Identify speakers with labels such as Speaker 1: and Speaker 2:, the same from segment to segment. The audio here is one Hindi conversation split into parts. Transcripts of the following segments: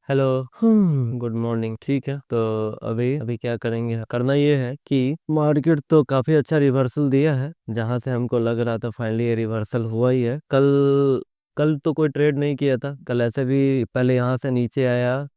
Speaker 1: हेलो। Good morning. ठीक है, तो अभी अभी क्या करेंगे, करना ये है कि मार्केट तो काफी अच्छा रिवर्सल दिया है। जहां से हमको लग रहा था फाइनली ये रिवर्सल हुआ ही है। कल कल तो कोई ट्रेड नहीं किया था। कल ऐसे भी पहले यहाँ से नीचे आया,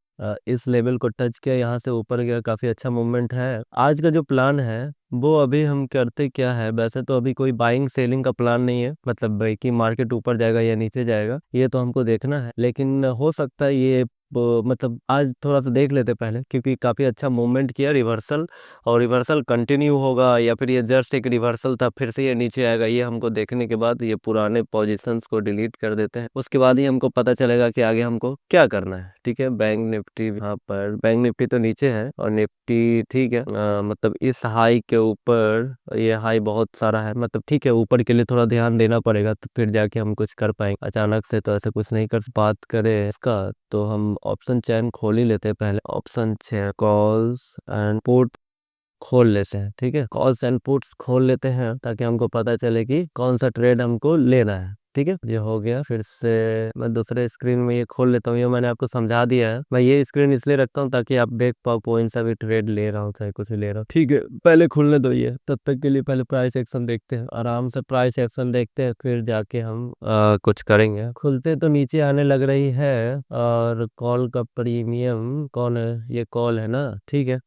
Speaker 1: इस लेवल को टच किया, यहाँ से ऊपर गया, काफी अच्छा मूवमेंट है। आज का जो प्लान है वो अभी हम करते क्या है, वैसे तो अभी कोई बाइंग सेलिंग का प्लान नहीं है, मतलब भाई कि मार्केट ऊपर जाएगा या नीचे जाएगा ये तो हमको देखना है। लेकिन हो सकता है ये मतलब आज थोड़ा सा देख लेते पहले, क्योंकि काफी अच्छा मूवमेंट किया रिवर्सल, और रिवर्सल कंटिन्यू होगा या फिर ये जस्ट एक रिवर्सल था फिर से ये नीचे आएगा, ये हमको देखने के बाद ये पुराने पोजीशंस को डिलीट कर देते हैं। उसके बाद ही हमको पता चलेगा कि आगे हमको क्या करना है। ठीक है, बैंक निफ्टी, यहाँ पर बैंक निफ्टी तो नीचे है और निफ्टी ठीक है, मतलब इस हाई के ऊपर, ये हाई बहुत सारा है, मतलब ठीक है, ऊपर के लिए थोड़ा ध्यान देना पड़ेगा तो फिर जाके हम कुछ कर पाएंगे। अचानक से तो ऐसे कुछ नहीं कर। बात करें इसका तो हम ऑप्शन चैन खोल ही लेते हैं। पहले option chain calls and put खोल लेते हैं। ठीक है, कॉल्स एंड पुट्स खोल लेते हैं ताकि हमको पता चले कि कौन सा ट्रेड हमको लेना है। ठीक है, ये हो गया। फिर से मैं दूसरे स्क्रीन में ये खोल लेता हूँ। ये मैंने आपको समझा दिया है। मैं ये स्क्रीन इसलिए रखता हूँ ताकि आप देख पाओ कौन सा भी ट्रेड ले रहा हूँ चाहे कुछ ले रहा हूँ। ठीक है, पहले खुलने दो ये, तब तक के लिए पहले प्राइस एक्शन देखते हैं। आराम से प्राइस एक्शन देखते हैं, फिर जाके हम कुछ करेंगे। खुलते तो नीचे आने लग रही है। और कॉल का प्रीमियम कौन है, ये कॉल है ना। ठीक है।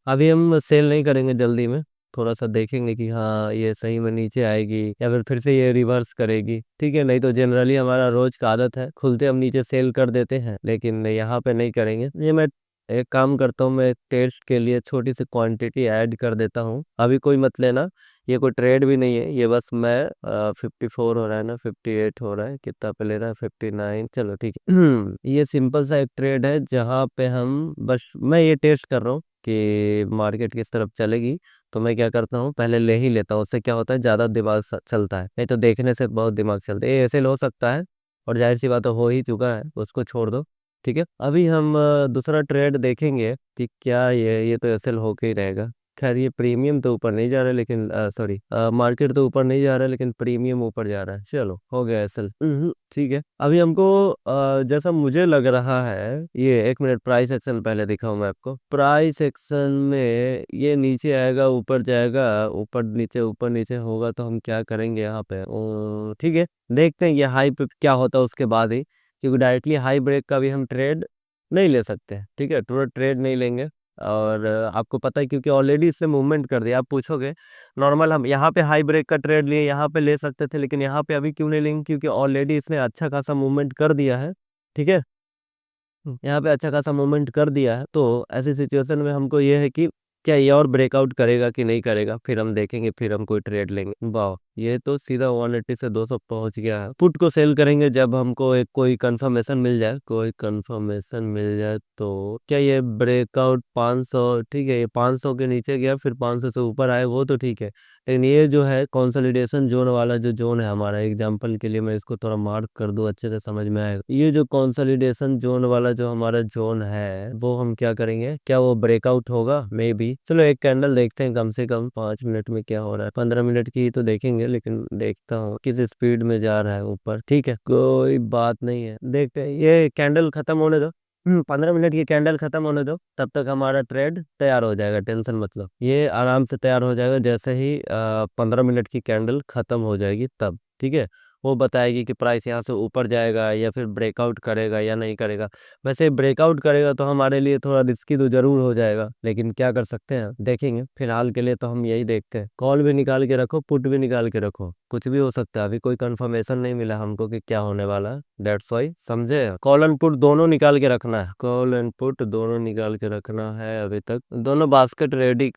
Speaker 1: अभी हम सेल नहीं करेंगे जल्दी में, थोड़ा सा देखेंगे कि हाँ ये सही में नीचे आएगी या फिर से ये रिवर्स करेगी। ठीक है, नहीं तो जनरली हमारा रोज का आदत है खुलते हम नीचे सेल कर देते हैं, लेकिन यहाँ पे नहीं करेंगे। ये मैं एक काम करता हूँ, मैं टेस्ट के लिए छोटी सी क्वांटिटी ऐड कर देता हूँ। अभी कोई मत लेना, ये कोई ट्रेड भी नहीं है, ये बस मैं 54 हो रहा है ना, 58 हो रहा है, कितना पे ले रहा है, 59, चलो ठीक है। ये सिंपल सा एक ट्रेड है जहाँ पे हम बस मैं ये टेस्ट कर रहा हूँ कि मार्केट किस तरफ चलेगी। तो मैं क्या करता हूँ, पहले ले ही लेता हूँ। उससे क्या होता है, ज़्यादा दिमाग चलता है, नहीं तो देखने से बहुत दिमाग चलता है। ये ऐसे हो सकता है और जाहिर सी बात है हो ही चुका है, उसको छोड़ दो। ठीक है, अभी हम दूसरा ट्रेड देखेंगे कि क्या ये तो एसएल होके ही रहेगा। खैर ये प्रीमियम तो ऊपर नहीं जा रहा है, लेकिन सॉरी, मार्केट तो ऊपर नहीं जा रहा है लेकिन प्रीमियम ऊपर जा रहा है। चलो हो गया एसएल। ठीक है, अभी हमको जैसा मुझे लग रहा है, ये एक मिनट प्राइस एक्शन पहले दिखाऊं मैं आपको। प्राइस एक्शन में ये नीचे आएगा ऊपर जाएगा, ऊपर नीचे होगा तो हम क्या करेंगे यहाँ पे। ठीक है, देखते हैं ये हाई पे क्या होता है उसके बाद ही, क्योंकि डायरेक्टली हाई ब्रेक का भी हम ट्रेड नहीं ले सकते। ठीक है, पूरा ट्रेड नहीं लेंगे। और आपको पता है क्योंकि ऑलरेडी इसने मूवमेंट कर दिया। आप पूछोगे नॉर्मल हम यहाँ पे हाई ब्रेक का ट्रेड लिए यहाँ पे ले सकते थे, लेकिन यहाँ पे अभी क्यों नहीं लेंगे, क्योंकि ऑलरेडी इसने अच्छा खासा मूवमेंट कर दिया है। ठीक है, यहाँ पे अच्छा खासा मूवमेंट कर दिया है, तो ऐसी सिचुएशन में हमको ये है कि क्या ये और ब्रेकआउट करेगा कि नहीं करेगा, फिर हम देखेंगे, फिर हम कोई ट्रेड लेंगे। वाह, ये तो सीधा 180 से 200 पहुंच गया है। पुट को सेल करेंगे जब हमको एक कोई कंफर्मेशन मिल जाए, तो क्या ये ब्रेकआउट 500, ठीक है, ये 500 के नीचे गया फिर 500 से ऊपर आए वो तो ठीक है, लेकिन ये जो है कंसोलिडेशन जोन वाला जो जोन है हमारा, एग्जांपल के लिए मैं इसको थोड़ा मार्क कर दूं, अच्छे से समझ में आएगा। ये जो कंसोलिडेशन जोन वाला जो हमारा जोन है वो हम क्या करेंगे, क्या वो ब्रेकआउट होगा, मे बी। चलो एक कैंडल देखते हैं, कम से कम 5 मिनट में क्या हो रहा है। 15 मिनट की ही तो देखेंगे, लेकिन देखता हूँ किस स्पीड में जा रहा है ऊपर। ठीक है, कोई बात नहीं है, देखते हैं। ये कैंडल खत्म होने दो, 15 मिनट की कैंडल खत्म होने दो, तब तक हमारा ट्रेड तैयार हो जाएगा। टेंशन मतलब ये आराम से तैयार हो जाएगा जैसे ही 15 मिनट की कैंडल खत्म हो जाएगी तब। ठीक है, वो बताएगी कि प्राइस यहाँ से ऊपर जाएगा या फिर ब्रेकआउट करेगा या नहीं करेगा। वैसे ब्रेकआउट करेगा तो हमारे लिए थोड़ा रिस्की तो जरूर हो जाएगा, लेकिन क्या कर सकते हैं, देखेंगे। फिलहाल के लिए तो हम यही देखते हैं। कॉल भी निकाल के रखो, पुट भी निकाल के रखो, कुछ भी हो सकता है। अभी कोई कंफर्मेशन नहीं मिला हमको कि क्या होने वाला है, दैट्स वाई, समझे। कॉल एंड पुट दोनों निकाल के रखना है, कॉल एंड पुट दोनों निकाल के रखना है। अभी तक दोनों बास्केट रेडी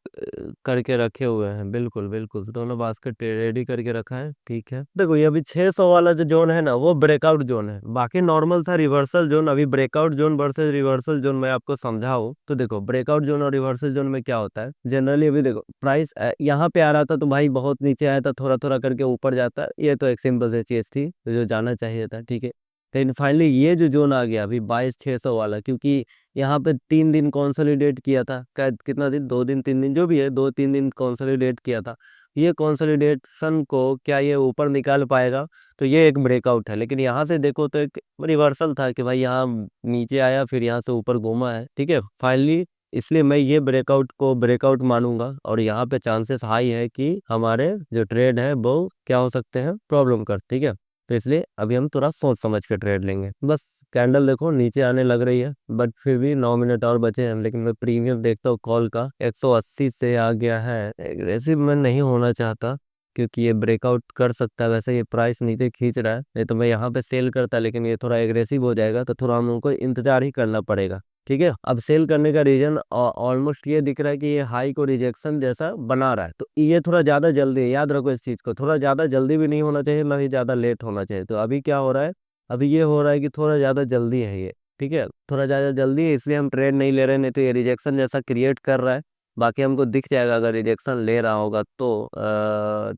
Speaker 1: करके रखे हुए हैं, बिल्कुल बिल्कुल दोनों बास्केट रेडी करके रखा है। ठीक है, देखो ये अभी 600 वाला जो जोन है ना वो ब्रेकआउट जोन है, बाकी नॉर्मल था रिवर्सल जोन। अभी breakout zone versus reversal zone मैं आपको समझाऊं तो देखो, ब्रेकआउट जोन और रिवर्सल जोन में क्या होता है जनरली। अभी देखो प्राइस यहाँ पे आ रहा था तो भाई बहुत नीचे आया था, थोड़ा थोड़ा करके ऊपर जाता है, ये तो एक सिंपल सी चीज थी जो जाना चाहिए था। ठीक है, लेकिन फाइनली ये जो जोन आ गया अभी 22,600 वाला, क्योंकि यहाँ पे 3 दिन कंसोलिडेट किया था, कितना दिन, 2 दिन 3 दिन जो भी है, 2-3 दिन कंसोलिडेट किया था। ये कंसोलिडेशन को क्या ये ऊपर निकाल पाएगा? तो ये एक ब्रेकआउट है, लेकिन यहाँ से देखो तो एक रिवर्सल था कि भाई यहाँ नीचे आया फिर यहाँ से ऊपर घूमा है, ठीक है फाइनली। इसलिए मैं ये ब्रेकआउट को ब्रेकआउट मानूंगा, और यहाँ पे चांसेस हाई है कि हमारे जो ट्रेड है वो क्या हो सकते हैं, प्रॉब्लम कर, ठीक है। तो इसलिए अभी हम थोड़ा सोच समझ के ट्रेड लेंगे। बस कैंडल देखो नीचे आने लग रही है, बट फिर भी 9 मिनट और बचे हैं, लेकिन मैं प्रीमियम देखता हूँ कॉल का 180 से आ गया है। एग्रेसिव मैं नहीं होना चाहता, क्योंकि ये ब्रेकआउट कर सकता है, वैसे ये प्राइस नीचे खींच रहा है, नहीं तो मैं यहाँ पे सेल करता, लेकिन ये थोड़ा एग्रेसिव हो जाएगा तो थोड़ा हम लोग को इंतजार ही करना पड़ेगा, ठीक है। अब सेल करने का रीजन ऑलमोस्ट ये दिख रहा है कि ये हाई को रिजेक्शन जैसा बना रहा है, तो ये थोड़ा ज्यादा जल्दी है, याद रखो इस चीज को, थोड़ा ज्यादा जल्दी भी नहीं होना चाहिए, ना ही ज्यादा लेट होना चाहिए। तो अभी क्या हो रहा है, अभी ये हो रहा है कि थोड़ा ज्यादा जल्दी है ये, ठीक है, थोड़ा ज्यादा जल्दी है, इसलिए हम ट्रेड नहीं ले रहे, नहीं तो ये रिजेक्शन जैसा क्रिएट कर रहा है। बाकी हमको दिख जाएगा अगर रिजेक्शन ले रहा होगा तो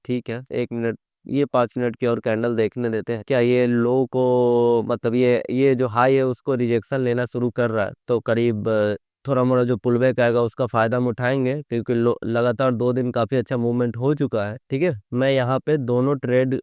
Speaker 1: ठीक है। 1 मिनट, ये 5 मिनट की और कैंडल देखने देते हैं, क्या ये लो को, मतलब ये जो हाई है उसको रिजेक्शन लेना शुरू कर रहा है, तो करीब थोड़ा मोड़ा जो पुलबैक आएगा उसका फायदा हम उठाएंगे, क्योंकि लगातार 2 दिन काफी अच्छा मूवमेंट हो चुका है, ठीक है। मैं यहाँ पे दोनों ट्रेड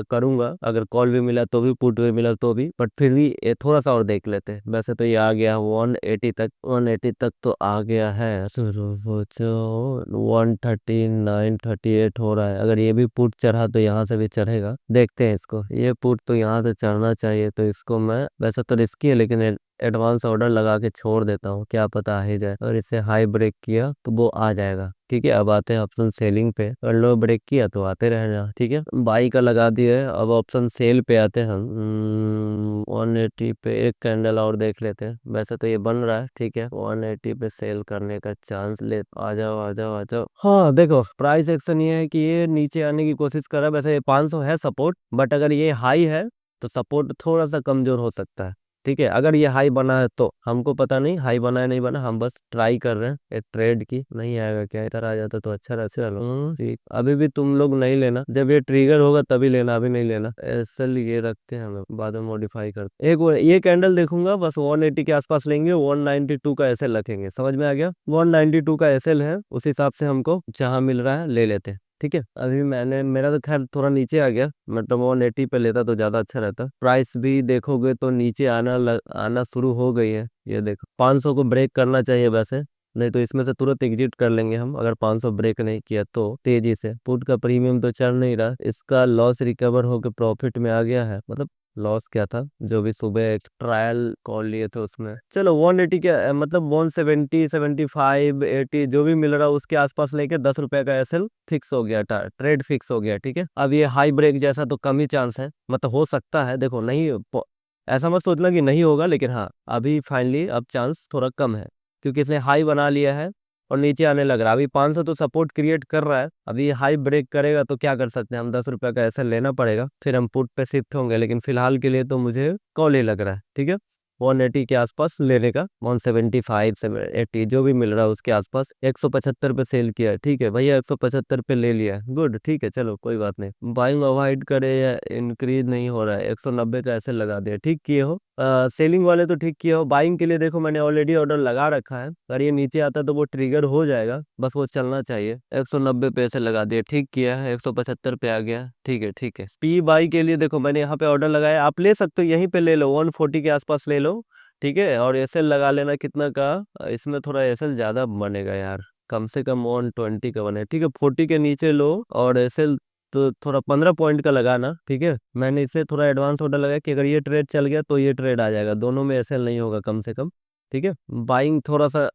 Speaker 1: करूंगा, अगर कॉल भी मिला तो भी, पुट भी मिला तो भी, बट फिर भी ये थोड़ा सा और देख लेते हैं। वैसे तो ये आ गया 180 तक, 180 तक तो आ गया है, 139-38 हो रहा है। अगर ये भी पुट चढ़ा तो यहाँ से भी चढ़ेगा, देखते हैं इसको, ये पुट तो यहाँ से चढ़ना चाहिए, तो इसको मैं, वैसे तो रिस्की है लेकिन एडवांस ऑर्डर लगा के छोड़ देता हूँ, क्या पता आ ही जाए। और इसे हाई ब्रेक किया तो वो आ जाएगा, ठीक है। अब आते हैं ऑप्शन सेलिंग पे, और लो ब्रेक किया तो आते रहना, ठीक है। बाई का लगा दिए, अब ऑप्शन सेल पे आते हैं हम। 180 पे एक कैंडल और देख लेते हैं, वैसे तो ये बन रहा है, ठीक है। 180 पे सेल करने का चांस ले, आ जाओ आ जाओ आ जाओ। हाँ देखो, प्राइस एक्शन ये है कि ये नीचे आने की कोशिश कर रहा है, वैसे ये 500 है सपोर्ट, बट अगर ये हाई है तो सपोर्ट थोड़ा सा कमजोर हो सकता है, ठीक है। अगर ये हाई बना है तो हमको पता नहीं हाई बना है नहीं बना, हम बस ट्राई कर रहे हैं एक ट्रेड की। नहीं आएगा क्या, इधर आ जाता तो अच्छा रहता। चलो ठीक, अभी भी तुम लोग नहीं लेना, जब ये ट्रिगर होगा तभी लेना, अभी नहीं लेना। ऐसे ये रखते हैं, हम बाद में मॉडिफाई करते। ये कैंडल देखूंगा, बस 180 के आसपास लेंगे, 192 का एसएल रखेंगे, समझ में आ गया। 192 का एसएल है, उस हिसाब से हमको जहां मिल रहा है ले लेते हैं, ठीक है। अभी मेरा तो खैर थोड़ा नीचे आ गया, मतलब 180 पे लेता तो ज्यादा अच्छा रहता। प्राइस भी देखोगे तो नीचे आना शुरू हो गई है, ये देखो 500 को ब्रेक करना चाहिए वैसे, नहीं तो इसमें से तुरंत एग्जिट कर लेंगे हम, अगर 500 ब्रेक नहीं किया तो। तेजी से पुट का प्रीमियम तो चढ़ नहीं रहा, इसका लॉस रिकवर होकर प्रॉफिट में आ गया है, मतलब लॉस क्या था, जो भी सुबह एक ट्रायल कॉल लिए थे उसमें। चलो 180 के मतलब 170, 75, 80 जो भी मिल रहा है उसके आसपास लेके 10 रुपए का एसएल फिक्स हो गया था, ट्रेड फिक्स हो गया, ठीक है। अब ये हाई ब्रेक जैसा तो कम ही चांस है, मतलब हो सकता है, देखो नहीं ऐसा मत सोचना कि नहीं होगा, लेकिन हाँ अभी फाइनली अब चांस थोड़ा कम है, क्योंकि इसने हाई बना लिया है और नीचे आने लग रहा है। अभी 500 तो सपोर्ट क्रिएट कर रहा है, अभी हाई ब्रेक करेगा तो क्या कर सकते हैं हम, 10 रुपए का ऐसा लेना पड़ेगा, फिर हम पुट पे शिफ्ट होंगे, लेकिन फिलहाल के लिए तो मुझे कॉल ही लग रहा है, ठीक है। 180 के आसपास लेने का, 175 से 80 जो भी मिल रहा है उसके आसपास। 175 पे सेल किया है, ठीक है भैया, 175 पे ले लिया है, गुड, ठीक है, चलो कोई बात नहीं। बाइंग अवॉइड करे या इंक्रीज नहीं हो रहा है, 190 का ऐसे लगा दिया, ठीक किए हो। सेलिंग वाले तो ठीक किए हो, बाइंग के लिए देखो मैंने ऑलरेडी ऑर्डर लगा रखा है, अगर ये नीचे आता तो वो ट्रिगर हो जाएगा, बस वो चलना चाहिए। 190 पे ऐसे लगा दिया, ठीक किया है। 175 पे आ गया, ठीक है ठीक है। पी बाई के लिए देखो मैंने यहाँ पे ऑर्डर लगाया, आप ले सकते हो, यहीं पे ले लो, 140 के आसपास ले लो, ठीक है। और एसएल लगा लेना कितना का, इसमें थोड़ा एसएल ज्यादा बनेगा यार, कम से कम 120 का बने, ठीक है। 40 के नीचे लो, और एसएल तो थोड़ा 15 पॉइंट का लगाना, ठीक है। मैंने इसे थोड़ा एडवांस ऑर्डर लगाया कि अगर ये ट्रेड चल गया तो ये ट्रेड आ जाएगा, दोनों में एसएल नहीं होगा कम से कम, ठीक है। बाइंग थोड़ा सा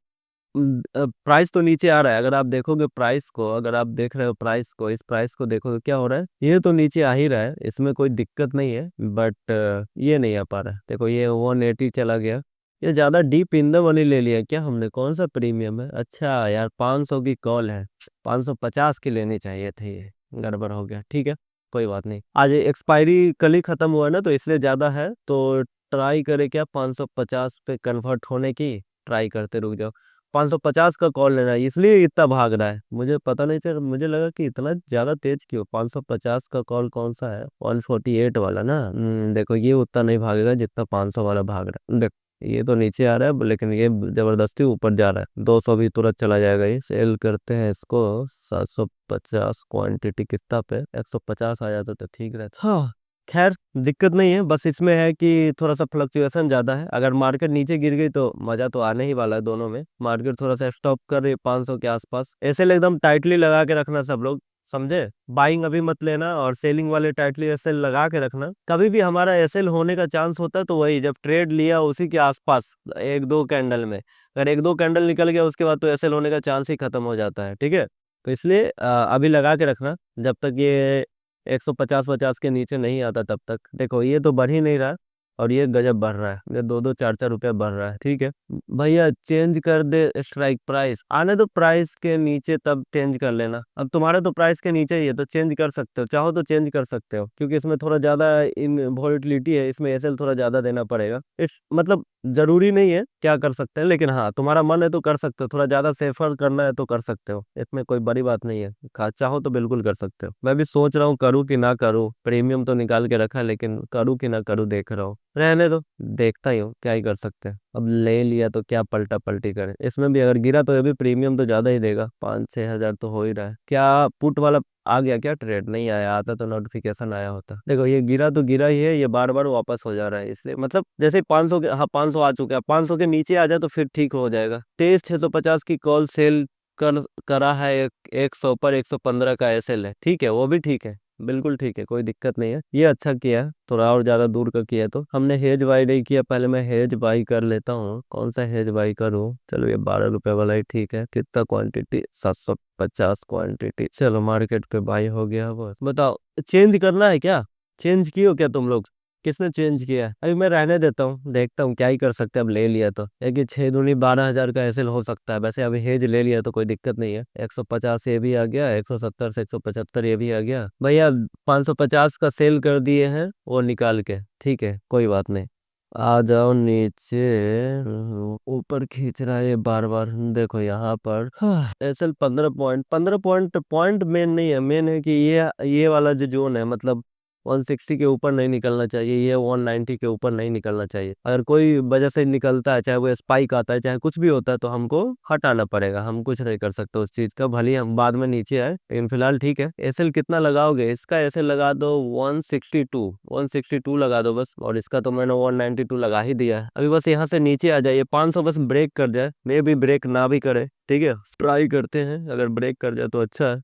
Speaker 1: प्राइस तो नीचे आ रहा है, अगर आप देखोगे प्राइस को, अगर आप देख रहे हो प्राइस को, इस प्राइस को देखोगे क्या हो रहा है, ये तो नीचे आ ही रहा है, इसमें कोई दिक्कत नहीं है, बट ये नहीं आ पा रहा है। देखो ये 180 चला गया, ये ज्यादा डीप इन द मनी ले लिया क्या हमने, कौन सा प्रीमियम है, अच्छा यार 500 की कॉल है, 550 की लेनी चाहिए थी, ये गड़बड़ हो गया, ठीक है कोई बात नहीं। आज एक्सपायरी कल ही खत्म हुआ है ना, तो इसलिए ज्यादा है, तो ट्राई करे क्या 550 पे कन्वर्ट होने की, ट्राई करते रुक जाओ। 550 का कॉल लेना है, इसलिए इतना भाग रहा है। मुझे पता नहीं चल, मुझे लगा कि इतना ज्यादा तेज क्यों। 550 का कॉल कौन सा है, 148 वाला ना। देखो ये उतना नहीं भागेगा जितना 500 वाला भाग रहा है। देख ये तो नीचे आ रहा है लेकिन ये जबरदस्ती ऊपर जा रहा है। 200 भी तुरंत चला जाएगा। ये सेल करते हैं इसको 750 क्वांटिटी कितना पे, 150 आ जाता तो ठीक रहता। हाँ खैर दिक्कत नहीं है, बस इसमें है कि थोड़ा सा फ्लक्चुएशन ज्यादा है। अगर मार्केट नीचे गिर गई तो मजा तो आने ही वाला है दोनों में। मार्केट थोड़ा सा स्टॉप कर रही है 500 के आसपास। ऐसे एकदम टाइटली लगा के रखना सब लोग, समझे। बाइंग अभी मत लेना और सेलिंग वाले टाइटली एसएल लगा के रखना। कभी भी हमारा एसएल होने का चांस होता है तो वही जब ट्रेड लिया उसी के आसपास एक दो कैंडल में। अगर एक दो कैंडल निकल गया उसके बाद तो एसएल होने का चांस ही खत्म हो जाता है, ठीक है। तो इसलिए अभी लगा के रखना जब तक ये 150-50 के नीचे नहीं आता तब तक। देखो ये तो बढ़ ही नहीं रहा और ये गजब बढ़ रहा है, ये 2-2 4-4 रुपया बढ़ रहा है, ठीक है। भैया चेंज कर दे स्ट्राइक प्राइस, आने दो प्राइस के नीचे तब चेंज कर लेना। अब तुम्हारा तो प्राइस के नीचे ही है तो चेंज कर सकते हो, चाहो तो चेंज कर सकते हो, क्योंकि इसमें थोड़ा ज्यादा इन वॉलेटिलिटी है, इसमें एसएल थोड़ा ज्यादा देना पड़ेगा। इस मतलब जरूरी नहीं है क्या कर सकते हैं, लेकिन हाँ तुम्हारा मन है तो कर सकते हो। थोड़ा ज्यादा सेफर करना है तो कर सकते हो, इसमें कोई बड़ी बात नहीं है। चाहो तो बिल्कुल कर सकते हो। मैं भी सोच रहा हूँ करूँ कि ना करूँ, प्रीमियम तो निकाल के रखा है लेकिन करूँ कि ना करूँ देख रहा हूँ। रहने दो, देखता ही हूँ, क्या ही कर सकते हैं। अब ले लिया तो क्या पलटा पलटी करे, इसमें भी अगर गिरा तो ये भी प्रीमियम तो ज्यादा ही देगा, 5-6 हजार तो हो ही रहा है। क्या पुट वाला आ गया क्या ट्रेड? नहीं आया, आता तो नोटिफिकेशन आया होता। देखो ये गिरा तो गिरा ही है, ये बार बार वापस हो जा रहा है, इसलिए मतलब जैसे 500 के, हाँ 500 आ चुका है, 500 के नीचे आ जाए तो फिर ठीक हो जाएगा। 23,650 की कॉल सेल करा है। 100 पर 115 का एसएल है, ठीक है, वो भी ठीक है, बिल्कुल ठीक है, कोई दिक्कत नहीं है। ये अच्छा किया है, थोड़ा और ज्यादा दूर का किया। तो हमने हेज बाई नहीं किया, पहले मैं हेज बाई कर लेता हूँ। कौन सा हेज बाई करूँ? चलो ये 12 रुपए वाला ही ठीक है। कितना क्वांटिटी? 750 क्वांटिटी। चलो मार्केट पे बाई हो गया। बस बताओ चेंज करना है क्या? चेंज किए हो क्या तुम लोग? किसने चेंज किया है? अभी मैं रहने देता हूँ, देखता हूँ क्या ही कर सकते हैं। अब ले लिया तो एक 6 दूनी 12 हजार का ऐसे हो सकता है। वैसे अभी हेज ले लिया तो कोई दिक्कत नहीं है। 150 ये भी आ गया, 170 से 175 ये भी आ गया। भैया 550 का सेल कर दिए हैं वो निकाल के, ठीक है कोई बात नहीं। आ जाओ नीचे। ऊपर खींच रहा है ये बार बार। देखो यहाँ पर SL 15 point, 15 point point main नहीं है। मेन है कि ये वाला जो जोन है, मतलब 160 के ऊपर नहीं निकलना चाहिए, ये 190 के ऊपर नहीं निकलना चाहिए। अगर कोई वजह से निकलता है, चाहे वो स्पाइक आता है चाहे कुछ भी होता है, तो हमको हटाना पड़ेगा। हम कुछ नहीं कर सकते उस चीज का, भले ही हम बाद में नीचे आए, लेकिन फिलहाल ठीक है। एसएल कितना लगाओगे? इसका एसएल लगा दो 162, 162 लगा दो बस। और इसका तो मैंने 192 लगा ही दिया है। अभी बस यहाँ से नीचे आ जाइए, 500 बस ब्रेक कर जाए, मे भी ब्रेक ना भी करे, ठीक है। ट्राई करते हैं, अगर ब्रेक कर जाए तो अच्छा है।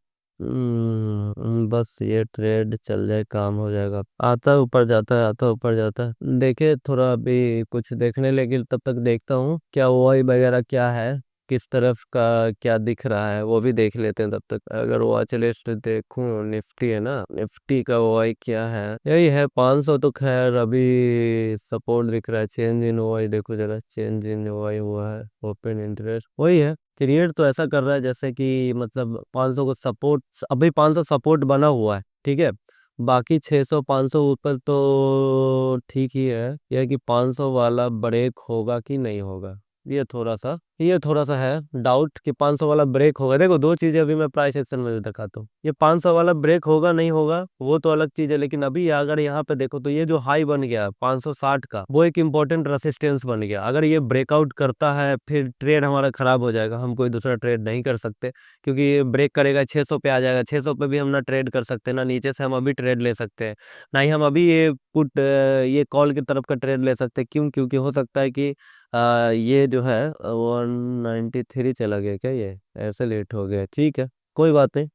Speaker 1: बस ये ट्रेड चल जाए काम हो जाएगा। आता है ऊपर जाता है, आता है ऊपर जाता है। देखे थोड़ा अभी कुछ देखने लगे, तब तक देखता हूँ क्या ओआई वगैरह क्या है, किस तरफ का क्या दिख रहा है वो भी देख लेते हैं तब तक। अगर वॉच लिस्ट देखूं, निफ्टी है ना, निफ्टी का ओआई क्या है, यही है 500 तो खैर अभी सपोर्ट दिख रहा है। चेंज इन ओआई देखो जरा, चेंज इन ओआई हुआ है, ओपन इंटरेस्ट वही है। क्रिएट तो ऐसा कर रहा है जैसे कि मतलब 500 को सपोर्ट, अभी 500 सपोर्ट बना हुआ है, ठीक है। बाकी 600 500 ऊपर तो ठीक ही है। यह कि 500 वाला ब्रेक होगा कि नहीं होगा, ये थोड़ा सा है डाउट कि 500 वाला ब्रेक होगा। देखो दो चीजें अभी मैं प्राइस एक्शन में दिखाता हूँ। ये 500 वाला ब्रेक होगा नहीं होगा वो तो अलग चीज है, लेकिन अभी अगर यहाँ पे देखो तो ये जो हाई बन गया 560 का, वो एक इंपॉर्टेंट रेसिस्टेंस बन गया। अगर ये ब्रेकआउट करता है फिर ट्रेड हमारा खराब हो जाएगा, हम कोई दूसरा ट्रेड नहीं कर सकते, क्योंकि ये ब्रेक करेगा 600 पे आ जाएगा। 600 पे भी हम ना ट्रेड कर सकते ना नीचे से हम अभी ट्रेड ले सकते हैं, ना ही हम अभी ये पुट ये कॉल की तरफ का ट्रेड ले सकते हैं। क्यों? क्योंकि हो सकता है कि ये जो है 193 चला गया क्या, ये ऐसे लेट हो गया, ठीक है कोई बात नहीं।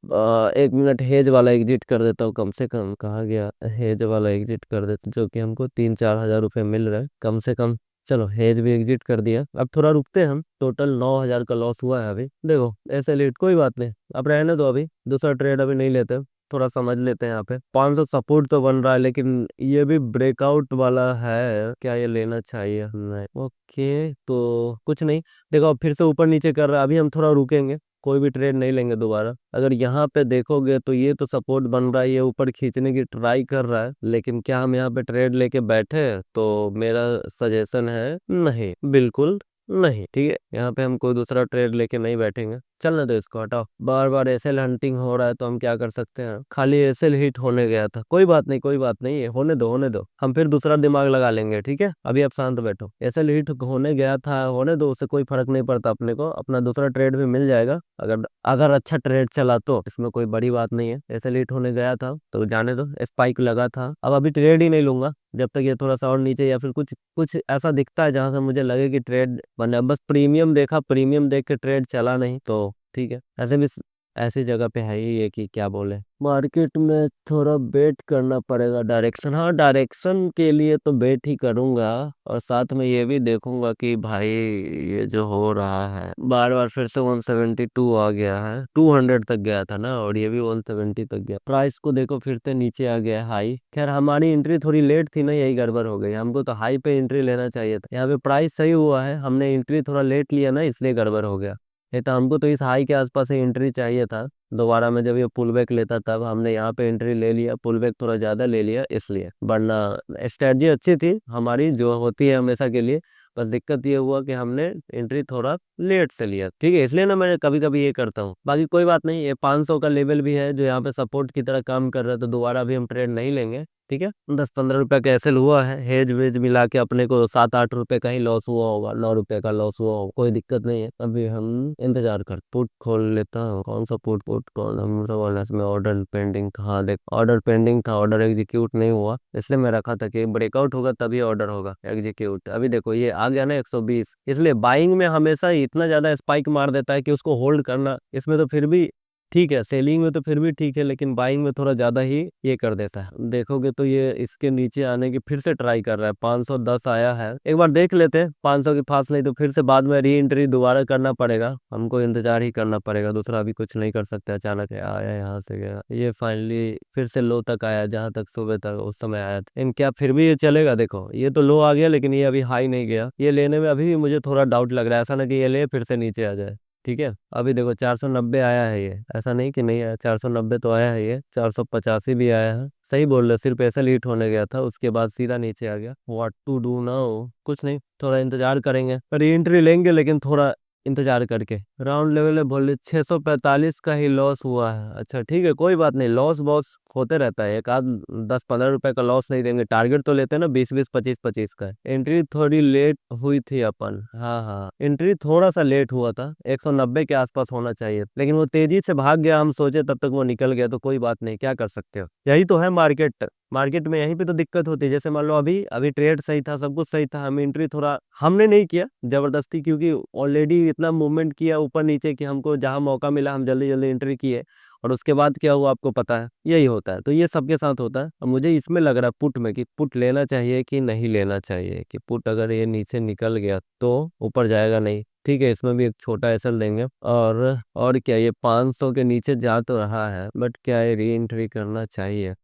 Speaker 1: 1 मिनट हेज वाला एग्जिट कर देता हूँ, कम से कम कहा गया हेज वाला एग्जिट कर देता, जो कि हमको 3-4 हजार रुपये मिल रहा है कम से कम। चलो हेज भी एग्जिट कर दिया, अब थोड़ा रुकते हैं हम। टोटल 9 हजार का लॉस हुआ है अभी। देखो ऐसे लेट कोई बात नहीं, अब रहने दो, अभी दूसरा ट्रेड अभी नहीं लेते, थोड़ा समझ लेते हैं। यहाँ पे 500 सपोर्ट तो बन रहा है, लेकिन ये भी ब्रेकआउट वाला है, क्या ये लेना चाहिए? नहीं, ओके तो कुछ नहीं। देखो अब फिर से ऊपर नीचे कर रहा है, अभी हम थोड़ा रुकेंगे, कोई भी ट्रेड नहीं लेंगे दोबारा। अगर यहाँ पे देखोगे तो ये तो सपोर्ट बन रहा है, ये ऊपर खींचने की ट्राई कर रहा है, लेकिन क्या हम यहाँ पे ट्रेड लेके बैठे? तो मेरा सजेशन है नहीं, बिल्कुल नहीं, ठीक है, यहाँ पे हम कोई दूसरा ट्रेड लेके नहीं बैठेंगे। चलने दो, इसको हटाओ। बार बार एसएल हंटिंग हो रहा है तो हम क्या कर सकते हैं, खाली एसएल हिट होने गया था, कोई बात नहीं, कोई बात नहीं है, होने दो, होने दो, हम फिर दूसरा दिमाग लगा लेंगे, ठीक है। अभी आप शांत बैठो, एसएल हिट होने गया था, होने दो, उससे कोई फर्क नहीं पड़ता अपने को, अपना दूसरा ट्रेड भी मिल जाएगा। अगर अगर अच्छा ट्रेड चला तो इसमें कोई बड़ी बात नहीं है। एसएल हिट होने गया था तो जाने दो, स्पाइक लगा था, अब अभी ट्रेड ही नहीं लूंगा जब तक ये थोड़ा सा और नीचे या फिर कुछ कुछ ऐसा दिखता है जहां से मुझे लगे कि ट्रेड बना। बस प्रीमियम देखा, प्रीमियम देख के ट्रेड चला नहीं तो ठीक है। ऐसे भी ऐसी जगह पे है ही ये कि क्या बोले, मार्केट में थोड़ा वेट करना पड़ेगा। डायरेक्शन, हाँ, डायरेक्शन के लिए तो वेट ही करूंगा, और साथ में ये भी देखूंगा कि भाई ये जो हो रहा है बार बार फिर से 172 आ गया है, 200 तक गया था ना, और ये भी 170 तक गया। प्राइस को देखो फिर से नीचे आ गया हाई। खैर हमारी एंट्री थोड़ी लेट थी ना, यही गड़बड़ हो गई, हमको तो हाई पे एंट्री लेना चाहिए था। यहाँ पे प्राइस सही हुआ है, हमने एंट्री थोड़ा लेट लिया ना, इसलिए गड़बड़ हो गया। नहीं तो हमको तो इस हाई के आसपास ही एंट्री चाहिए था। दोबारा में जब ये पुल बैक लेता तब हमने यहाँ पे एंट्री ले लिया, पुल बैक थोड़ा ज्यादा ले लिया इसलिए, वरना स्ट्रेटजी अच्छी थी हमारी जो होती है हमेशा के लिए। बस दिक्कत ये हुआ कि हमने एंट्री थोड़ा लेट से लिया, ठीक है, इसलिए ना मैं कभी कभी ये करता हूँ। बाकी कोई बात नहीं, ये 500 का लेवल भी है जो यहाँ पे सपोर्ट की तरह काम कर रहा है, तो दोबारा भी हम ट्रेड नहीं लेंगे, ठीक है। 10-15 रुपए का एसएल हुआ है, हेज वेज मिला के अपने को 7-8 रुपए का ही लॉस हुआ होगा, 9 रुपए का लॉस हुआ होगा, कोई दिक्कत नहीं है। अभी हम इंतजार कर, पुट खोल लेता हूँ। कौन सा पुट, पुट कौन, हम सब इसमें ऑर्डर पेंडिंग था, हाँ देख, ऑर्डर पेंडिंग था, ऑर्डर एग्जीक्यूट नहीं हुआ, इसलिए मैं रखा था कि ब्रेकआउट होगा तभी ऑर्डर होगा एग्जीक्यूट। अभी देखो ये आ गया ना 120, इसलिए बाइंग में हमेशा इतना ज्यादा स्पाइक मार देता है कि उसको होल्ड करना, इसमें तो फिर भी ठीक है, सेलिंग में तो फिर भी ठीक है, लेकिन बाइंग में थोड़ा ज्यादा ही ये कर देता है। देखोगे तो ये इसके नीचे आने की फिर से ट्राई कर रहा है, 510 आया है, एक बार देख लेते हैं 500 के पास, नहीं तो फिर से बाद में री एंट्री दोबारा करना पड़ेगा, हमको इंतजार ही करना पड़ेगा, दूसरा अभी कुछ नहीं कर सकते। अचानक आया यहाँ से गया, ये फाइनली फिर से लो तक आया, जहां तक सुबह तक उस समय आया था। इन क्या फिर भी ये चलेगा, देखो ये तो लो आ गया लेकिन ये अभी हाई नहीं गया, ये लेने में अभी भी मुझे थोड़ा डाउट लग रहा है, ऐसा ना कि ये ले फिर से नीचे आ जाए, ठीक है। अभी देखो 490 आया है, ये ऐसा नहीं कि नहीं आया, 490 तो आया है, ये 485 भी आया है, सही बोल रहे, सिर्फ ऐसा लीट होने गया था, उसके बाद सीधा नीचे आ गया। व्हाट टू डू नाउ, कुछ नहीं, थोड़ा इंतजार करेंगे, री एंट्री लेंगे लेकिन थोड़ा इंतजार करके। राउंड लेवल में बोले 645 का ही लॉस हुआ है, अच्छा ठीक है, कोई बात नहीं, लॉस बॉस होते रहता है, एक आध 10-15 रुपए का लॉस नहीं देंगे, टारगेट तो लेते हैं ना 20-20, 25-25 का। एंट्री थोड़ी लेट हुई थी अपन, हाँ हाँ, एंट्री थोड़ा सा लेट हुआ था, 190 के आसपास होना चाहिए, लेकिन वो तेजी से भाग गया, हम सोचे तब तक वो निकल गया, तो कोई बात नहीं, क्या कर सकते हो, यही तो है मार्केट। मार्केट में यहीं पे तो दिक्कत होती है, जैसे मान लो अभी अभी ट्रेड सही था, सब कुछ सही था, हम एंट्री थोड़ा हमने नहीं किया जबरदस्ती, क्योंकि ऑलरेडी इतना मूवमेंट किया ऊपर नीचे कि हमको जहां मौका मिला हम जल्दी जल्दी एंट्री किए, और उसके बाद क्या हुआ आपको पता है, यही होता है, तो ये सबके साथ होता है। अब मुझे इसमें लग रहा है पुट में कि पुट लेना चाहिए कि नहीं लेना चाहिए, कि पुट अगर ये नीचे निकल गया तो ऊपर जाएगा नहीं, ठीक है, इसमें भी एक छोटा एसएल देंगे। और क्या, ये 500 के नीचे जा तो रहा है, बट क्या ये री एंट्री करना चाहिए।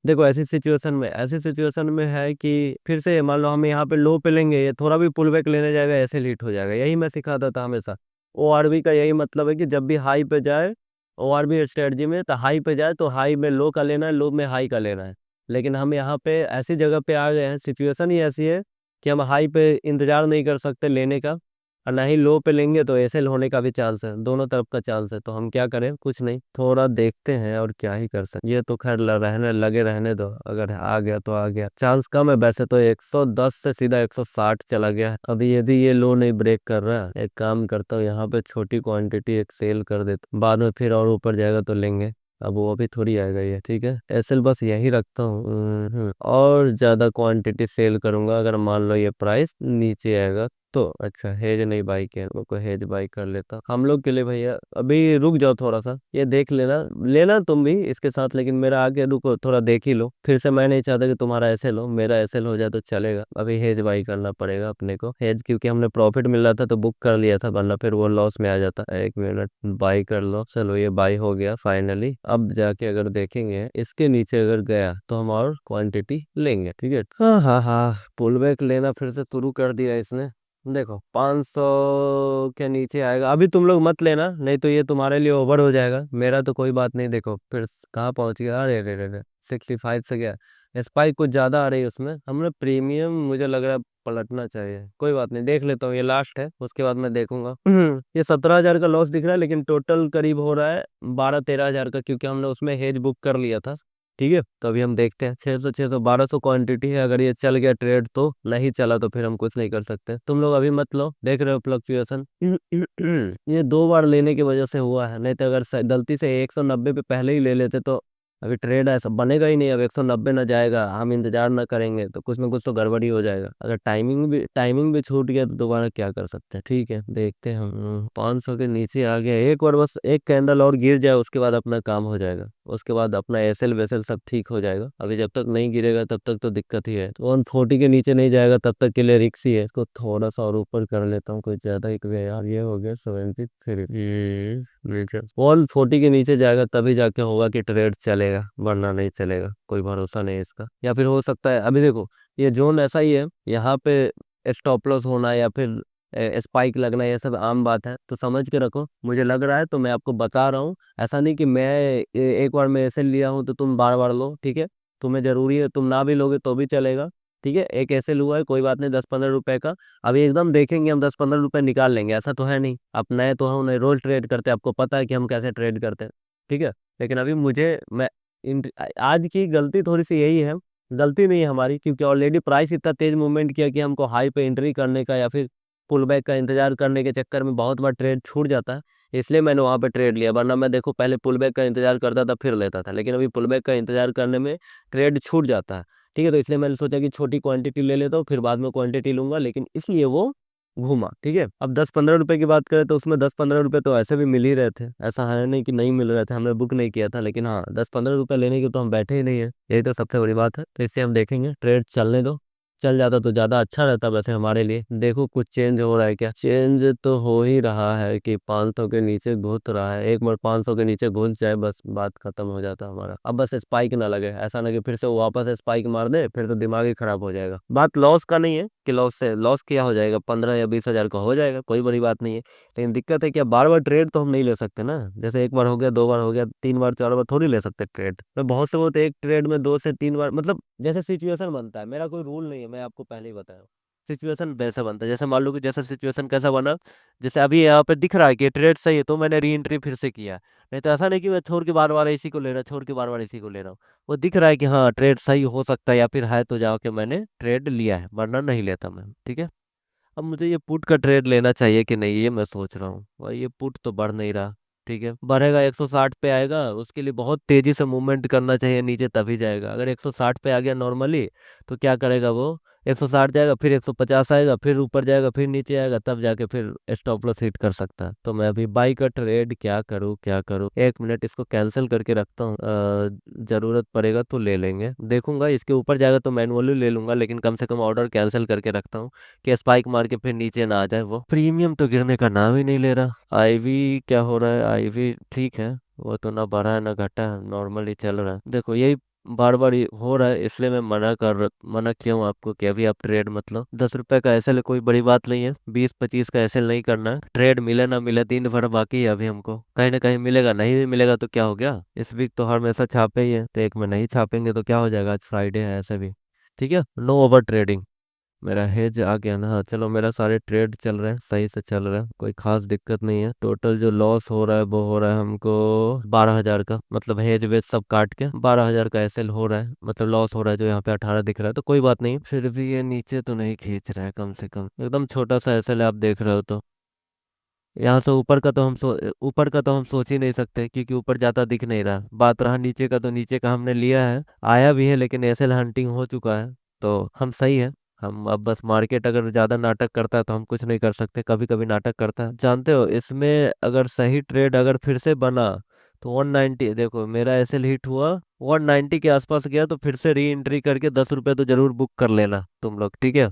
Speaker 1: देखो ऐसी सिचुएशन में है कि फिर से मान लो हम यहाँ पे लो पे लेंगे, ये थोड़ा भी पुल बैक लेने जाएगा ऐसे लीट हो जाएगा, यही मैं सिखाता था हमेशा। ओआरबी का यही मतलब है कि जब भी हाई पे जाए, ओआरबी स्ट्रेटजी में, तो हाई पे जाए तो हाई में लो का लेना है, लो में हाई का लेना है। लेकिन हम यहाँ पे ऐसी जगह पे आ गए हैं, सिचुएशन ही ऐसी है कि हम हाई पे इंतजार नहीं कर सकते लेने का, और ना ही लो पे लेंगे तो एसएल होने का भी चांस है, दोनों तरफ का चांस है, तो हम क्या करें, कुछ नहीं, थोड़ा देखते हैं और क्या ही कर सकते। ये तो खैर रहने लगे, रहने दो, अगर आ गया तो आ गया, चांस कम है वैसे तो, 110 से सीधा 160 चला गया है। अभी यदि ये लो नहीं ब्रेक कर रहा है, एक काम करता हूँ, यहाँ पे छोटी क्वांटिटी एक सेल कर देता, बाद में फिर और ऊपर जाएगा तो लेंगे, अब वो भी थोड़ी आएगा ये, ठीक है, एसएल बस यही रखता हूँ। और ज्यादा क्वांटिटी सेल करूंगा अगर मान लो ये प्राइस नीचे आएगा तो। अच्छा, हेज नहीं बाई किया, वो को हेज बाई कर लेता हम लोग के लिए। भैया अभी रुक जाओ थोड़ा सा, ये देख लेना, लेना तुम भी इसके साथ, लेकिन मेरा आगे रुको, थोड़ा देख ही लो, फिर से मैं नहीं चाहता कि तुम्हारा एसएल हो, मेरा एसएल हो जाए तो चलेगा। अभी हेज बाई करना पड़ेगा अपने को, हेज क्योंकि हमने प्रॉफिट मिल रहा था तो बुक कर लिया था, वरना फिर वो लॉस में आ जाता। एक मिनट, बाई कर लो, चलो ये बाई हो गया फाइनली। अब जाके अगर देखेंगे इसके नीचे अगर गया तो हम और क्वांटिटी लेंगे, ठीक है। हाँ हाँ हाँ, पुल बैक लेना फिर से शुरू कर दिया इसने। देखो 500 के नीचे आएगा, अभी तुम लोग मत लेना, नहीं तो ये तुम्हारे लिए ओवर हो जाएगा, मेरा तो कोई बात नहीं। देखो फिर कहाँ पहुंच गया, अरे रे रे रे, 65 से गया, स्पाइक कुछ ज्यादा आ रही है उसमें, हमने प्रीमियम मुझे लग रहा है पलटना चाहिए। कोई बात नहीं, देख लेता हूँ, ये लास्ट है, उसके बाद मैं देखूंगा। ये 17,000 का लॉस दिख रहा है, लेकिन टोटल करीब हो रहा है 12-13 हजार का, क्योंकि हमने उसमें हेज बुक कर लिया था। ठीक है, तो अभी हम देखते हैं। 600 1200 क्वांटिटी है, अगर ये चल गया ट्रेड तो, नहीं चला तो फिर हम कुछ नहीं कर सकते। तुम लोग अभी मत लो, देख रहे हो फ्लक्चुएशन। ये 2 बार लेने की वजह से हुआ है, नहीं तो अगर गलती से 190 पे पहले ही ले लेते तो अभी ट्रेड ऐसा बनेगा ही नहीं। अब 190 ना जाएगा, हम इंतजार ना करेंगे तो कुछ ना कुछ तो गड़बड़ी हो जाएगा। अगर टाइमिंग भी छूट गया तो दोबारा क्या कर सकते हैं। ठीक है, देखते हैं हम। 500 के नीचे आ गया, एक बार बस एक कैंडल और गिर जाए, उसके बाद अपना काम हो जाएगा। उसके बाद अपना एसएल वेसल सब ठीक हो जाएगा। अभी जब तक नहीं गिरेगा तब तक तो दिक्कत ही है। तो 140 के नीचे नहीं जाएगा तब तक के लिए रिक्स ही है। इसको थोड़ा सा और ऊपर कर लेता हूँ, कोई ज्यादा ही यार। ये हो गया 73। 140 के नीचे जाएगा तभी जाके होगा कि ट्रेड चलेगा, वरना नहीं चलेगा। कोई भरोसा नहीं है इसका। या फिर हो सकता है, अभी देखो ये जोन ऐसा ही है, यहाँ पे स्टॉप लॉस होना या फिर स्पाइक लगना, ये सब आम बात है। तो समझ के रखो, मुझे लग रहा है तो मैं आपको बता रहा हूँ। ऐसा नहीं कि मैं एक बार में ऐसे लिया हूँ तो तुम बार बार लो। ठीक है, तुम्हें जरूरी है, तुम ना भी लोगे तो भी चलेगा। ठीक है, एक ऐसे हुआ है, कोई बात नहीं, 10-15 रुपए का। अभी एकदम देखेंगे हम, 10-15 रुपए निकाल लेंगे, ऐसा तो है नहीं। आप नए तो हो नहीं, रोज ट्रेड करते हैं, आपको पता है कि हम कैसे ट्रेड करते हैं। ठीक है, लेकिन अभी मुझे मैं आज की गलती थोड़ी सी यही है, गलती नहीं है हमारी, क्योंकि ऑलरेडी प्राइस इतना तेज मूवमेंट किया कि हमको हाई पे एंट्री करने का या फिर पुल बैक का इंतजार करने के चक्कर में बहुत बार ट्रेड छूट जाता है। इसलिए मैंने वहां पे ट्रेड लिया, वरना मैं देखो पहले पुल बैक का इंतजार करता था फिर लेता था, लेकिन अभी पुल बैक का इंतजार करने में ट्रेड छूट जाता है। ठीक है, तो इसलिए मैंने सोचा कि छोटी क्वांटिटी ले लेता हूँ, फिर बाद में क्वांटिटी लूंगा, लेकिन इसलिए वो घूमा। ठीक है, अब 10-15 रुपए की बात करें तो उसमें 10-15 रुपए तो ऐसे भी मिल ही रहे थे, ऐसा है नहीं कि नहीं मिल रहे थे, हमने बुक नहीं किया था। लेकिन हाँ, 10-15 रुपए लेने की तो हम बैठे ही नहीं है, यही तो सबसे बड़ी बात है। तो इससे हम देखेंगे, ट्रेड चलने दो। चल जाता तो ज्यादा अच्छा रहता वैसे हमारे लिए। देखो कुछ चेंज हो रहा है क्या? चेंज तो हो ही रहा है कि 500 के नीचे घुस रहा है। एक बार 500 के नीचे घुस जाए बस बात खत्म हो जाता हमारा। अब बस स्पाइक ना लगे, ऐसा ना कि फिर से वो वापस स्पाइक मार दे, फिर तो दिमाग ही खराब हो जाएगा। बात लॉस का नहीं है कि लॉस क्या हो जाएगा, 15 या 20 हजार का हो जाएगा, कोई बड़ी बात नहीं है। लेकिन दिक्कत है कि अब बार बार ट्रेड तो हम नहीं ले सकते ना। जैसे एक बार हो गया, 2 बार हो गया, 3 बार 4 बार थोड़ी ले सकते ट्रेड। मैं बहुत से बहुत एक ट्रेड में 2 से 3 बार, मतलब जैसे सिचुएशन बनता है, मेरा कोई रूल नहीं है, मैं आपको पहले ही बताया। सिचुएशन वैसा बनता है, जैसे मान लो कि जैसा सिचुएशन कैसा बना, जैसे अभी यहाँ पे दिख रहा है कि ट्रेड सही है तो मैंने री एंट्री फिर से किया। नहीं तो ऐसा नहीं कि मैं छोड़ के बार बार इसी को ले रहा, छोड़ के बार बार इसी को ले रहा हूँ। वो दिख रहा है कि हाँ ट्रेड सही हो सकता है या फिर है, तो जाके मैंने ट्रेड लिया है, वरना नहीं लेता मैं। ठीक है, अब मुझे ये पुट का ट्रेड लेना चाहिए कि नहीं, ये मैं सोच रहा हूँ। और ये पुट तो बढ़ नहीं रहा। ठीक है, बढ़ेगा 160 पे आएगा, उसके लिए बहुत तेजी से मूवमेंट करना चाहिए नीचे, तभी जाएगा। अगर 160 पे आ गया नॉर्मली, तो क्या करेगा वो, 160 जाएगा, फिर 150 आएगा, फिर ऊपर जाएगा, फिर नीचे आएगा, तब जाके फिर स्टॉप लॉस हिट कर सकता है। तो मैं अभी बाई का ट्रेड क्या करूँ क्या करूँ, 1 मिनट इसको कैंसिल करके रखता हूँ। जरूरत पड़ेगा तो ले लेंगे, देखूंगा। इसके ऊपर जाएगा तो मैनुअली ले लूंगा, लेकिन कम से कम ऑर्डर कैंसिल करके रखता हूँ कि स्पाइक मार के फिर नीचे ना आ जाए। वो प्रीमियम तो गिरने का नाम ही नहीं ले रहा। आईवी क्या हो रहा है, आईवी ठीक है, वो तो ना बढ़ा है ना घटा है, नॉर्मली चल रहा है। देखो यही बार बार हो रहा है, इसलिए मैं मना किया हूँ आपको कि अभी आप ट्रेड मत लो। 10 रुपए का एसएल कोई बड़ी बात नहीं है, 20-25 का एसएल नहीं करना है। ट्रेड मिले ना मिले, दिन भर बाकी है अभी हमको, कहीं ना कहीं मिलेगा। नहीं भी मिलेगा तो क्या हो गया, इस वीक तो हमेशा छापे ही है, तो एक में नहीं छापेंगे तो क्या हो जाएगा, आज फ्राइडे है ऐसे भी। ठीक है, नो ओवर ट्रेडिंग। मेरा हेज आ गया ना, हाँ, चलो मेरा सारे ट्रेड चल रहे हैं, सही से चल रहे हैं, कोई खास दिक्कत नहीं है। टोटल जो लॉस हो रहा है वो हो रहा है हमको 12 हजार का, मतलब हेज वेज सब काट के 12 हजार का एसएल हो रहा है, मतलब लॉस हो रहा है। जो यहाँ पे 18 दिख रहा है तो कोई बात नहीं, फिर भी ये नीचे तो नहीं खींच रहा है, कम से कम एकदम छोटा सा एसएल है, आप देख रहे हो तो। यहाँ से ऊपर का तो हम सोच ही नहीं सकते, क्योंकि ऊपर जाता दिख नहीं रहा। बात रहा नीचे का, तो नीचे का हमने लिया है, आया भी है, लेकिन एसएल हंटिंग हो चुका है, तो हम सही है। हम अब बस मार्केट अगर ज्यादा नाटक करता है तो हम कुछ नहीं कर सकते, कभी कभी नाटक करता है, जानते हो। इसमें अगर सही ट्रेड अगर फिर से बना तो 190, देखो मेरा एसएल हिट हुआ, 190 के आसपास गया, तो फिर से री एंट्री करके 10 रुपए तो जरूर बुक कर लेना तुम लोग। ठीक है,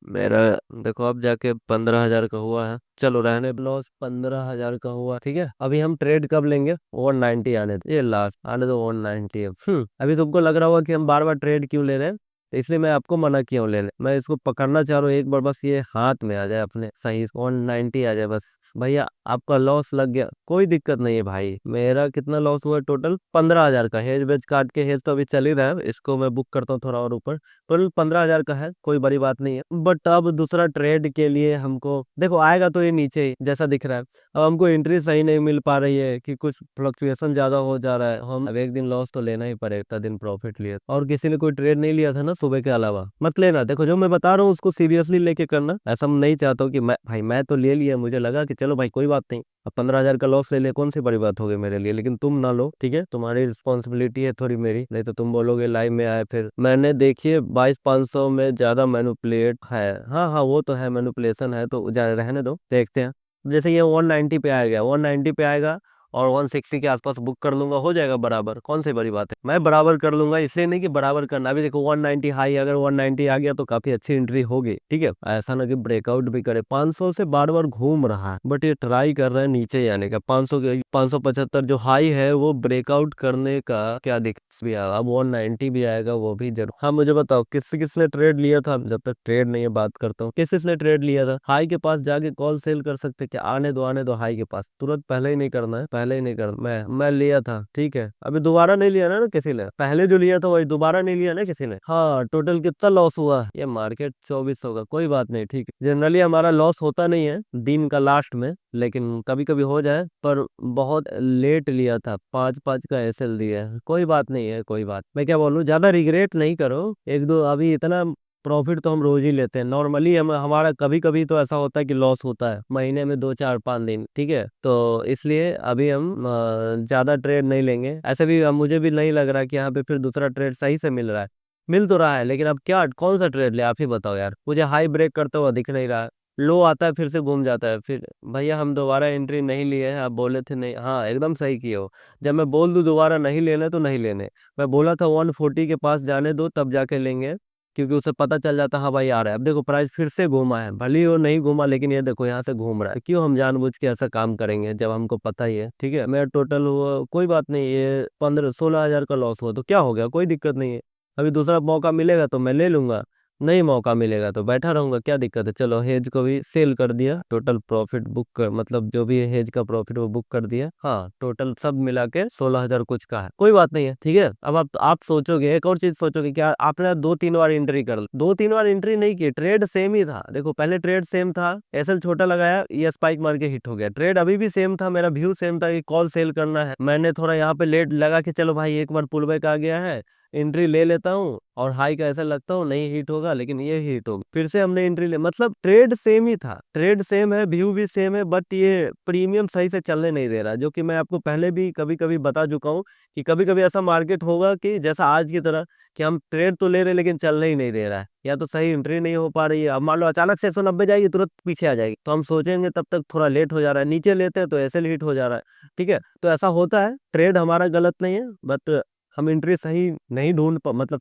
Speaker 1: मेरा देखो अब जाके 15 हजार का हुआ है, चलो रहने लॉस 15 हजार का हुआ। ठीक है, अभी हम ट्रेड कब लेंगे, 190 आने दो, ये लास्ट आने दो 190। अब अभी तुमको लग रहा होगा कि हम बार बार ट्रेड क्यों ले रहे हैं, तो इसलिए मैं आपको मना किया हूँ लेने। मैं इसको पकड़ना चाह रहा हूँ, एक बार बस ये हाथ में आ जाए अपने, सही 190 आ जाए बस। भैया आपका लॉस लग गया, कोई दिक्कत नहीं है भाई। मेरा कितना लॉस हुआ टोटल? 15,000 का। हेज वेज काट के, हेज तो अभी चल ही रहा है, इसको मैं बुक करता हूँ थोड़ा और ऊपर। टोटल 15,000 का है, कोई बड़ी बात नहीं है। बट अब दूसरा ट्रेड के लिए हमको देखो आएगा तो ये नीचे ही जैसा दिख रहा है। अब हमको एंट्री सही नहीं मिल पा रही है कि कुछ फ्लक्चुएशन ज्यादा हो जा रहा है। हम अब एक दिन लॉस तो लेना ही पड़ेगा, इतना दिन प्रॉफिट लिए। और किसी ने कोई ट्रेड नहीं लिया था ना सुबह के अलावा, मत लेना। देखो जो मैं बता रहा हूँ उसको सीरियसली लेके करना। ऐसा मैं नहीं चाहता हूँ कि मैं तो ले लिया, मुझे लगा कि चलो भाई कोई बात नहीं, अब 15,000 का लॉस ले ले, कौन सी बड़ी बात होगी मेरे लिए। लेकिन तुम ना लो, ठीक है, तुम्हारी रिस्पॉन्सिबिलिटी है थोड़ी मेरी, नहीं तो तुम बोलोगे लाइव में आए फिर। मैंने देखिए 22,500 में ज्यादा मैनुपुलेट है। हाँ हाँ वो तो है, मैनुपुलेशन है तो रहने दो, देखते हैं। जैसे ये 190 पे आ गया, 190 पे आएगा और 160 के आसपास बुक कर लूंगा, हो जाएगा बराबर, कौन सी बड़ी बात है। मैं बराबर कर लूंगा, इसलिए नहीं कि बराबर करना। अभी देखो 190 हाई, अगर 190 आ गया तो काफी अच्छी एंट्री होगी, ठीक है। ऐसा ना कि ब्रेकआउट भी करे। 500 से बार बार घूम रहा है, बट ये ट्राई कर रहा है नीचे ही आने का। 500 के 575 जो हाई है वो ब्रेकआउट करने का क्या दिक्कत भी आएगा। अब 190 भी आएगा, वो भी जरूर। हाँ मुझे बताओ किसने ट्रेड लिया था? जब तक ट्रेड नहीं है बात करता हूँ, किसने ट्रेड लिया था? हाई के पास जाके कॉल सेल कर सकते क्या? आने दो हाई के पास, तुरंत पहले ही नहीं करना है, पहले ही नहीं करना। मैं लिया था, ठीक है, अभी दोबारा नहीं लिया ना किसी ने। पहले जो लिया था वही दोबारा नहीं लिया ना किसी ने। हाँ टोटल कितना लॉस हुआ ये मार्केट? 2400 का, कोई बात नहीं, ठीक है। जनरली हमारा लॉस होता नहीं है दिन का लास्ट में, लेकिन कभी कभी हो जाए। पर बहुत लेट लिया था, 5-5 का एसएल दिया है, कोई बात नहीं है, कोई बात। मैं क्या बोलूं, ज्यादा रिग्रेट नहीं करो। एक दो अभी इतना प्रॉफिट तो हम रोज ही लेते हैं नॉर्मली। हम हमारा कभी कभी तो ऐसा होता है कि लॉस होता है महीने में 2 4 5 दिन, ठीक है। तो इसलिए अभी हम ज्यादा ट्रेड नहीं लेंगे। ऐसे भी मुझे भी नहीं लग रहा कि यहाँ पे फिर दूसरा ट्रेड सही से मिल रहा है। मिल तो रहा है लेकिन अब क्या, कौन सा ट्रेड ले, आप ही बताओ यार। मुझे हाई ब्रेक करता हुआ दिख नहीं रहा है, लो आता है फिर से घूम जाता है फिर। भैया हम दोबारा एंट्री नहीं लिए हैं, आप बोले थे नहीं, हाँ एकदम सही किए हो। जब मैं बोल दूं दोबारा नहीं लेने तो नहीं लेने। मैं बोला था 140 के पास जाने दो तब जाके लेंगे, क्योंकि उसे पता चल जाता हाँ भाई आ रहा है। अब देखो प्राइस फिर से घूमा है, भले ही वो नहीं घूमा लेकिन ये देखो यहाँ से घूम रहा है। क्यों हम जानबूझ के ऐसा काम करेंगे जब हमको पता ही है, ठीक है। मेरा टोटल हुआ, कोई बात नहीं, ये 15-16 हजार का लॉस हुआ तो क्या हो गया, कोई दिक्कत नहीं है। अभी दूसरा मौका मिलेगा तो मैं ले लूंगा, नहीं मौका मिलेगा तो बैठा रहूंगा, क्या दिक्कत है। चलो हेज को भी सेल कर दिया, टोटल प्रॉफिट बुक कर, मतलब जो भी हेज का प्रॉफिट वो बुक कर दिया। हाँ टोटल सब मिला के 16,000 कुछ का है, कोई बात नहीं है, ठीक है। अब आप सोचोगे एक और चीज सोचोगे, क्या आपने 2-3 बार एंट्री कर ली? 2-3 बार एंट्री नहीं की, ट्रेड सेम ही था। देखो पहले ट्रेड सेम था, एसएल छोटा लगाया, ये स्पाइक मार के हिट हो गया। ट्रेड अभी भी सेम था, मेरा व्यू सेम था कि कॉल सेल करना है। मैंने थोड़ा यहाँ पे लेट लगा कि चलो भाई एक बार पुल बैक आ गया है, एंट्री ले लेता हूँ और हाई का ऐसा लगता हूँ नहीं हिट होगा, लेकिन ये हिट होगा। फिर से हमने एंट्री ले, मतलब ट्रेड सेम ही था, ट्रेड सेम है, व्यू भी सेम है, बट ये प्रीमियम सही से चलने नहीं दे रहा। जो कि मैं आपको पहले भी कभी कभी बता चुका हूँ कि कभी कभी ऐसा मार्केट होगा कि जैसा आज की तरह, कि हम ट्रेड तो ले रहे लेकिन चलने ही नहीं दे रहा है, या तो सही एंट्री नहीं हो पा रही है। अब मान लो अचानक से 190 जाएगी, तुरंत पीछे आ जाएगी, तो हम सोचेंगे तब तक थोड़ा लेट हो जा रहा है, नीचे लेते हैं तो ऐसे हिट हो जा रहा है, ठीक है। तो ऐसा होता है, ट्रेड हमारा गलत नहीं है, बट हम एंट्री सही नहीं मतलब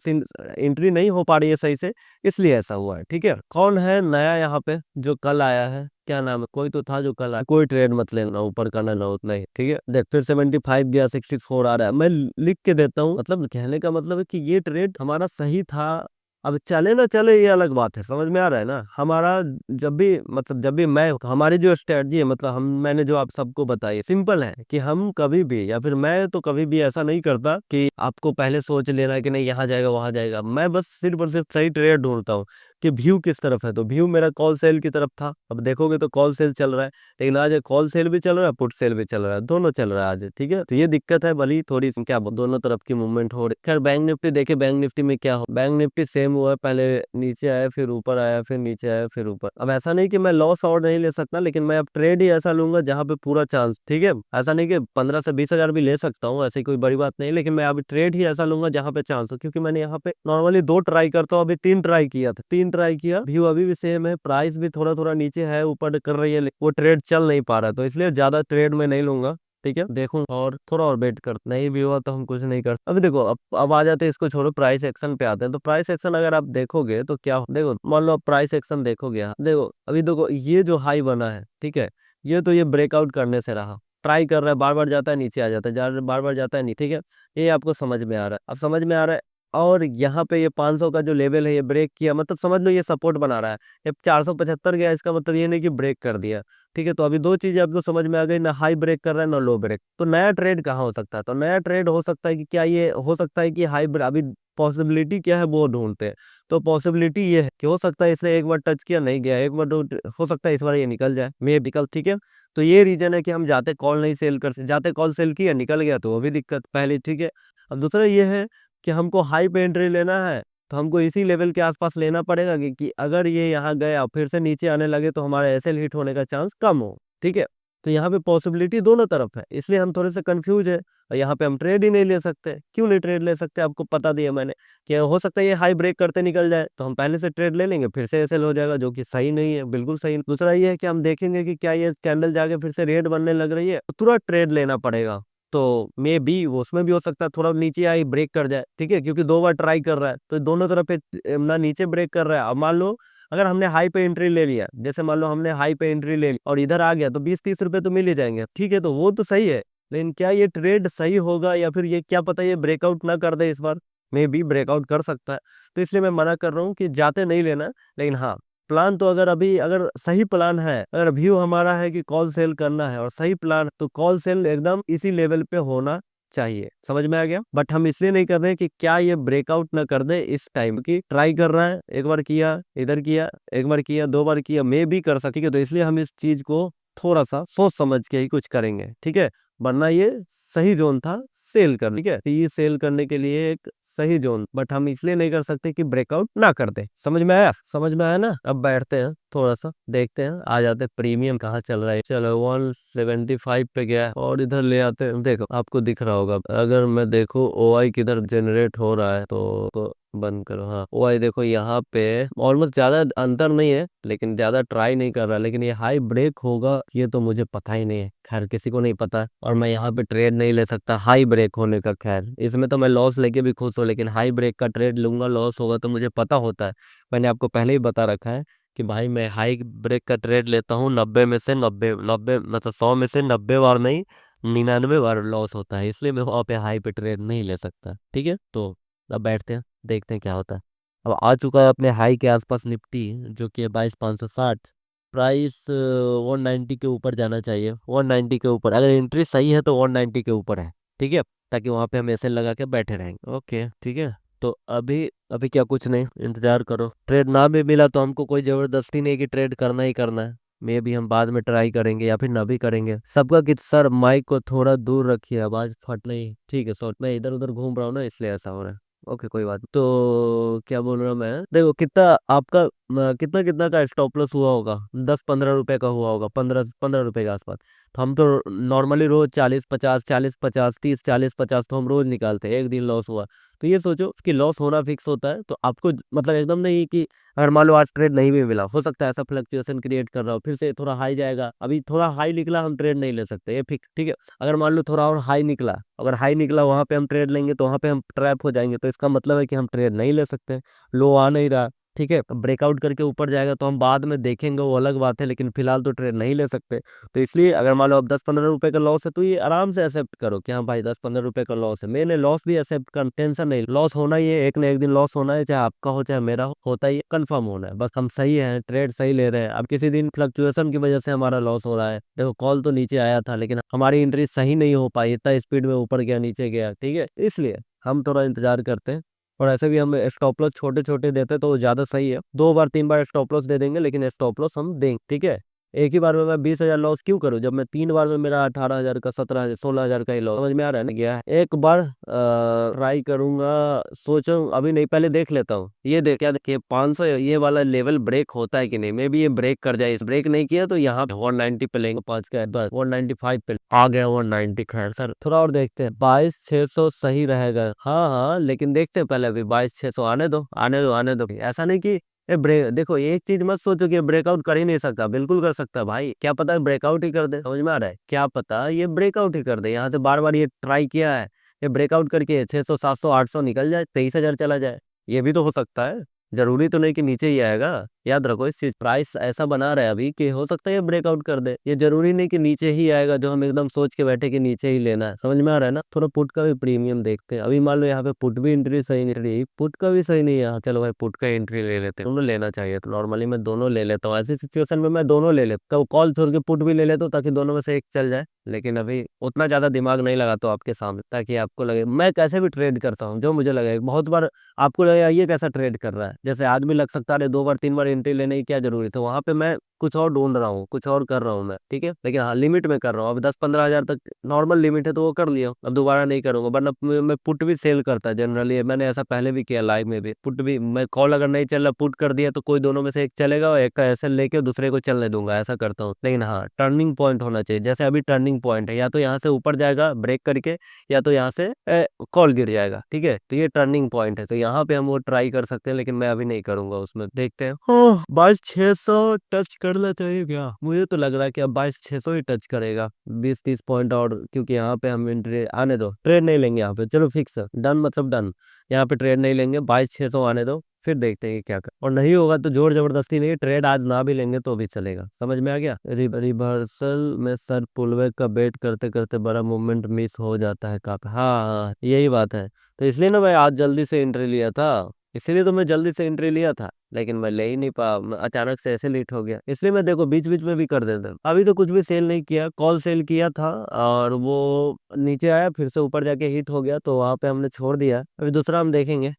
Speaker 1: एंट्री नहीं हो पा रही है सही से, इसलिए ऐसा हुआ है, ठीक है। कौन है नया यहाँ पे जो कल आया है, क्या नाम है? कोई तो था जो कल आया। कोई ट्रेड मत लेना ऊपर का, ना उतना ही, ठीक है। देख फिर 75 गया, 64 आ रहा है, मैं लिख के देता हूँ। मतलब कहने का मतलब है कि ये ट्रेड हमारा सही था। अब चले ना चले ये अलग बात है, समझ में आ रहा है ना। हमारा जब भी मतलब जब भी मैं, हमारी जो स्ट्रेटजी है, मतलब मैंने जो आप सबको बताई सिंपल है कि हम कभी भी, या फिर मैं तो कभी भी ऐसा नहीं करता कि आपको पहले सोच लेना है कि नहीं यहाँ जाएगा वहां जाएगा। मैं बस सिर्फ और सिर्फ सही ट्रेड ढूंढता हूँ कि व्यू किस तरफ है। तो व्यू मेरा कॉल सेल की तरफ था, अब देखोगे तो कॉल सेल चल रहा है। लेकिन आज कॉल सेल भी चल रहा है, पुट सेल भी चल रहा है, दोनों चल रहा है आज, ठीक है। तो ये दिक्कत है, भली थोड़ी क्या दोनों तरफ की मूवमेंट हो रही। खैर बैंक निफ्टी देखे, बैंक निफ्टी में क्या हो, बैंक निफ्टी सेम हुआ, पहले नीचे आया फिर ऊपर आया, फिर नीचे आया फिर ऊपर। अब ऐसा नहीं कि मैं लॉस और नहीं ले सकता, लेकिन मैं अब ट्रेड ही ऐसा लूंगा जहां पे पूरा चांस, ठीक है। ऐसा नहीं कि 15 से 20 हजार भी ले सकता हूँ, ऐसी कोई बड़ी बात नहीं, लेकिन मैं अभी ट्रेड ही ऐसा लूंगा जहां पे चांस हो। क्योंकि मैंने यहाँ पे नॉर्मली 2 ट्राई करता हूँ, अभी 3 ट्राई किया था, 3 ट्राई किया, व्यू अभी भी सेम है, प्राइस भी थोड़ा थोड़ा नीचे है, ऊपर कर रही है, वो ट्रेड चल नहीं पा रहा, तो इसलिए ज्यादा ट्रेड में नहीं लूंगा, ठीक है। देखूं और थोड़ा और वेट कर, नहीं भी हुआ तो हम कुछ नहीं कर। अभी देखो अब आ जाते हैं, इसको छोड़ो, प्राइस एक्शन पे आते हैं। तो प्राइस एक्शन अगर आप देखोगे तो क्या देखो, मान लो प्राइस एक्शन देखोगे, देखो अभी देखो ये जो हाई बना है, ठीक है, ये तो ये ब्रेकआउट करने से रहा, ट्राई कर रहा है, बार बार जाता है नीचे आ जाता है, बार बार जाता है नहीं, ठीक है। ये आपको समझ में आ रहा है, अब समझ में आ रहा है। और यहाँ पे ये 500 का जो लेवल है ये ब्रेक किया, मतलब समझ लो ये सपोर्ट बना रहा है। ये 475 गया, इसका मतलब ये नहीं कि ब्रेक कर दिया। ठीक है, तो अभी दो चीजें आपको समझ में आ गई, ना हाई ब्रेक कर रहा है ना लो ब्रेक। तो नया ट्रेड कहाँ हो सकता है? तो नया ट्रेड हो सकता है कि क्या ये हो सकता है कि हाई अभी पॉसिबिलिटी क्या है वो ढूंढते हैं। तो पॉसिबिलिटी ये है कि हो सकता है इसने एक बार टच किया नहीं गया, एक बार हो सकता है इस बार ये निकल जाए, मे बिकल, ठीक है। तो ये रीजन है कि हम जाते कॉल नहीं सेल कर सकते, जाते कॉल सेल किया निकल गया तो वो भी दिक्कत पहले, ठीक है। अब दूसरा ये है कि हमको हाई पे एंट्री लेना है, तो हमको इसी लेवल के आसपास लेना पड़ेगा कि अगर ये यहाँ गया फिर से नीचे आने लगे तो हमारा एसएल हिट होने का चांस कम हो, ठीक है। तो यहाँ पे पॉसिबिलिटी दोनों तरफ है, इसलिए हम थोड़े से कंफ्यूज है। और यहाँ पे हम ट्रेड ही नहीं ले सकते। क्यों नहीं ट्रेड ले सकते? आपको पता दिया मैंने कि हो सकता है ये हाई ब्रेक करते निकल जाए, तो हम पहले से ट्रेड ले लेंगे, फिर से एसएल हो जाएगा, जो कि सही नहीं है, बिल्कुल सही नहीं। दूसरा ये है कि हम देखेंगे कि क्या ये कैंडल जाके फिर से रेड बनने लग रही है, तो तुरंत ट्रेड लेना पड़ेगा। तो मे बी उसमें भी हो सकता है थोड़ा नीचे आई ब्रेक कर जाए, ठीक है, क्योंकि दो बार ट्राई कर रहा है, तो दोनों तरफ पे ना नीचे ब्रेक कर रहा है। अब मान लो अगर हमने हाई पे एंट्री ले लिया, जैसे मान लो हमने हाई पे एंट्री ले ली और इधर आ गया, तो 20-30 रुपए तो मिल ही जाएंगे, ठीक है, तो वो तो सही है। लेकिन क्या ये ट्रेड सही होगा, या फिर ये क्या पता ये ब्रेकआउट ना कर दे इस बार, मे बी ब्रेकआउट कर सकता है। तो इसलिए मैं मना कर रहा हूँ कि जाते नहीं लेना। लेकिन हाँ, प्लान तो अगर सही प्लान है, अगर व्यू हमारा है कि कॉल सेल करना है और सही प्लान, तो कॉल सेल एकदम इसी लेवल पे होना चाहिए। समझ में आ गया? बट हम इसलिए नहीं कर रहे हैं कि क्या ये ब्रेकआउट ना कर दे इस टाइम की, ट्राई कर रहा है, एक बार किया, इधर किया, एक बार किया, दो बार किया, मे भी कर सके, तो इसलिए हम इस चीज को थोड़ा सा सोच समझ के ही कुछ करेंगे, ठीक है। वरना ये सही जोन था सेल कर, ठीक है, तो ये सेल करने के लिए एक सही जोन, बट हम इसलिए नहीं कर सकते कि ब्रेकआउट ना कर दे। समझ में आया? समझ में आया ना? अब बैठते हैं थोड़ा सा देखते हैं, आ जाते हैं प्रीमियम कहाँ चल रहा है। चलो 175 पे गया है, और इधर ले आते हैं। देखो आपको दिख रहा होगा, अगर मैं देखो ओआई किधर जनरेट हो रहा है, तो बंद करो। हाँ, ओआई देखो यहाँ पे ऑलमोस्ट ज्यादा अंतर नहीं है, लेकिन ज्यादा ट्राई नहीं कर रहा। लेकिन ये हाई ब्रेक होगा ये तो मुझे पता ही नहीं है, खैर किसी को नहीं पता, और मैं यहाँ पे ट्रेड नहीं ले सकता हाई ब्रेक होने का। खैर इसमें तो मैं लॉस लेके भी खुश हूँ, लेकिन हाई ब्रेक का ट्रेड लूंगा लॉस होगा तो मुझे पता होता है। मैंने आपको पहले ही बता रखा है कि भाई मैं हाई ब्रेक का ट्रेड लेता हूँ, 90 में से 90 मतलब 100 में से 90 बार नहीं, 99 बार लॉस होता है, इसलिए मैं वहाँ पे हाई पे ट्रेड नहीं ले सकता, ठीक है। तो अब बैठते हैं देखते हैं क्या होता है। अब आ चुका है अपने हाई के आसपास निफ्टी, जो कि है 22,560। प्राइस 190 के ऊपर जाना चाहिए, 190 के ऊपर, अगर एंट्री सही है तो 190 के ऊपर है, ठीक है, ताकि वहां पे हम ऐसे लगा के बैठे रहेंगे। ओके ठीक है। तो अभी अभी क्या, कुछ नहीं, इंतजार करो। ट्रेड ना भी मिला तो हमको कोई जबरदस्ती नहीं कि ट्रेड करना ही करना है, मे भी हम बाद में ट्राई करेंगे या फिर ना भी करेंगे। सबका कि सर माइक को थोड़ा दूर रखिए, आवाज फट नहीं, ठीक है। सॉरी, मैं इधर उधर घूम रहा हूँ ना, इसलिए ऐसा हो रहा है। ओके कोई बात नहीं। तो क्या बोल रहा मैं, देखो कितना आपका कितना कितना का स्टॉप लॉस हुआ होगा, 10-15 रुपए का हुआ होगा, 15-15 रुपए के आसपास। तो हम तो नॉर्मली रोज 40-50, 40-50, 30-40-50 तो हम रोज निकालते हैं। एक दिन लॉस हुआ तो ये सोचो कि लॉस होना फिक्स होता है, तो आपको मतलब एकदम नहीं कि अगर मान लो आज ट्रेड नहीं भी मिला, हो सकता है ऐसा फ्लक्चुएशन क्रिएट कर रहा हो, फिर से थोड़ा हाई जाएगा, अभी थोड़ा हाई निकला हम ट्रेड नहीं ले सकते, ये फिक्स, ठीक है। अगर मान लो थोड़ा और हाई निकला, अगर हाई निकला वहां पे हम ट्रेड लेंगे तो वहां पे हम ट्रैप हो जाएंगे, तो इसका मतलब है कि हम ट्रेड नहीं ले सकते। लो आ नहीं रहा, ठीक है, ब्रेकआउट करके ऊपर जाएगा तो हम बाद में देखेंगे, वो अलग बात है, लेकिन फिलहाल तो ट्रेड नहीं ले सकते। तो इसलिए अगर मान लो अब 10-15 रुपए का लॉस है, तो ये आराम से एक्सेप्ट करो कि हाँ भाई 10-15 रुपए का लॉस है, मैंने लॉस भी एक्सेप्ट कर, टेंशन नहीं, लॉस होना ही है, एक न एक दिन लॉस होना है, चाहे आपका हो चाहे मेरा हो, होता ही कंफर्म होना है। बस हम सही है, ट्रेड सही ले रहे हैं। अब किसी दिन फ्लक्चुएशन की वजह से हमारा लॉस हो रहा है, देखो कॉल तो नीचे आया था, लेकिन हमारी एंट्री सही नहीं हो पाई, इतना स्पीड में ऊपर गया नीचे गया, ठीक है, इसलिए हम थोड़ा इंतजार करते हैं। और ऐसे भी हम स्टॉप लॉस छोटे छोटे देते तो ज्यादा सही है, 2 बार 3 बार स्टॉप लॉस दे देंगे, लेकिन स्टॉप लॉस हम देंगे, ठीक है। एक ही बार में मैं 20,000 लॉस क्यों करूं, जब मैं 3 बार में मेरा 18,000 का 17,000 16,000 का ही लॉस। समझ में आ रहा है ना? गया एक बार ट्राई करूंगा, सोचो अभी नहीं, पहले देख लेता हूँ। ये देख क्या देखिए, 500 ये वाला लेवल ब्रेक होता है कि नहीं, मे भी ये ब्रेक कर जाए, इस ब्रेक नहीं किया तो यहाँ 190 पे लेंगे, 5 का बस 195 पे आ गया 190। खैर सर थोड़ा और देखते हैं, 22,600 सही रहेगा। हाँ हाँ, लेकिन देखते हैं पहले, अभी 22,600 आने दो, आने दो, आने दो। ऐसा नहीं कि ये ब्रेक, देखो एक चीज मत सोचो कि ब्रेकआउट कर ही नहीं सकता, बिल्कुल कर सकता है भाई, क्या पता ब्रेकआउट ही कर दे। समझ में आ रहा है? क्या पता ये ब्रेकआउट ही कर दे, यहाँ से बार बार ये ट्राई किया है, ये ब्रेकआउट करके 600 700 800 निकल जाए, 23,000 चला जाए, ये भी तो हो सकता है। जरूरी तो नहीं कि नीचे ही आएगा, याद रखो इस चीज, प्राइस ऐसा बना रहा है अभी कि हो सकता है ये ब्रेकआउट कर दे, ये जरूरी नहीं कि नीचे ही आएगा जो हम एकदम सोच के बैठे कि नीचे ही लेना है। समझ में आ रहा है ना? थोड़ा पुट का भी प्रीमियम देखते हैं। अभी मान लो यहाँ पे पुट भी एंट्री सही नहीं रही, पुट का भी सही नहीं है, हाँ, चलो भाई पुट का एंट्री ले लेते हैं, दोनों लेना चाहिए। तो नॉर्मली मैं दोनों ले लेता हूँ, ऐसी सिचुएशन में मैं दोनों ले लेता हूँ, कॉल छोड़ के पुट भी ले लेता हूँ ताकि दोनों में से एक चल जाए। लेकिन अभी उतना ज्यादा दिमाग नहीं लगाता हूँ आपके सामने, ताकि आपको लगे मैं कैसे भी ट्रेड करता हूँ जो मुझे लगे। बहुत बार आपको लगेगा ये कैसा ट्रेड कर रहा है, जैसे आज भी लग सकता है 2 बार 3 बार एंट्री लेने की क्या जरूरी था, वहां पे मैं कुछ और ढूंढ रहा हूँ, कुछ और कर रहा हूँ मैं, ठीक है। लेकिन हाँ लिमिट में कर रहा हूँ, अब 10-15 हजार तक नॉर्मल लिमिट है तो वो कर लिया, अब दोबारा नहीं करूंगा। वरना मैं पुट भी सेल करता जनरली, मैंने ऐसा पहले भी किया लाइव में भी, पुट भी मैं कॉल अगर नहीं चल रहा पुट कर दिया तो कोई दोनों में से एक चलेगा और एक का ऐसे लेके दूसरे को चलने दूंगा, ऐसा करता हूँ। लेकिन हाँ टर्निंग पॉइंट होना चाहिए, जैसे अभी टर्निंग पॉइंट है, या तो यहाँ से ऊपर जाएगा ब्रेक करके, या तो यहाँ से कॉल गिर जाएगा, ठीक है। तो ये टर्निंग पॉइंट है, तो यहाँ पे हम वो ट्राई कर सकते हैं, लेकिन मैं अभी नहीं करूंगा उसमें, देखते हैं। 22,600 टच करना चाहिए क्या? मुझे तो लग रहा है कि अब 22,600 ही टच करेगा, 20-30 पॉइंट और, क्योंकि यहाँ पे हम एंट्री आने दो, ट्रेड नहीं लेंगे यहाँ पे, चलो फिक्स है, डन मतलब डन। यहाँ पे ट्रेड नहीं लेंगे, 22,600 आने दो, फिर देखते हैं कि क्या कर, और नहीं होगा तो जोर जबरदस्ती नहीं, ट्रेड आज ना भी लेंगे तो भी चलेगा। समझ में आ गया? रिवर्सल में सर पुलबैक का वेट करते करते बड़ा मूवमेंट मिस हो जाता है काफी, हाँ हाँ यही बात है। तो इसलिए ना भाई आज जल्दी से एंट्री लिया था, इसीलिए तो मैं जल्दी से एंट्री लिया था, लेकिन मैं ले ही नहीं पा, अचानक से ऐसे लेट हो गया, इसलिए मैं देखो बीच बीच में भी कर देता हूँ। अभी तो कुछ भी सेल नहीं किया, कॉल सेल किया था और वो नीचे आया फिर से ऊपर जाके हिट हो गया, तो वहां पे हमने छोड़ दिया। अभी दूसरा हम देखेंगे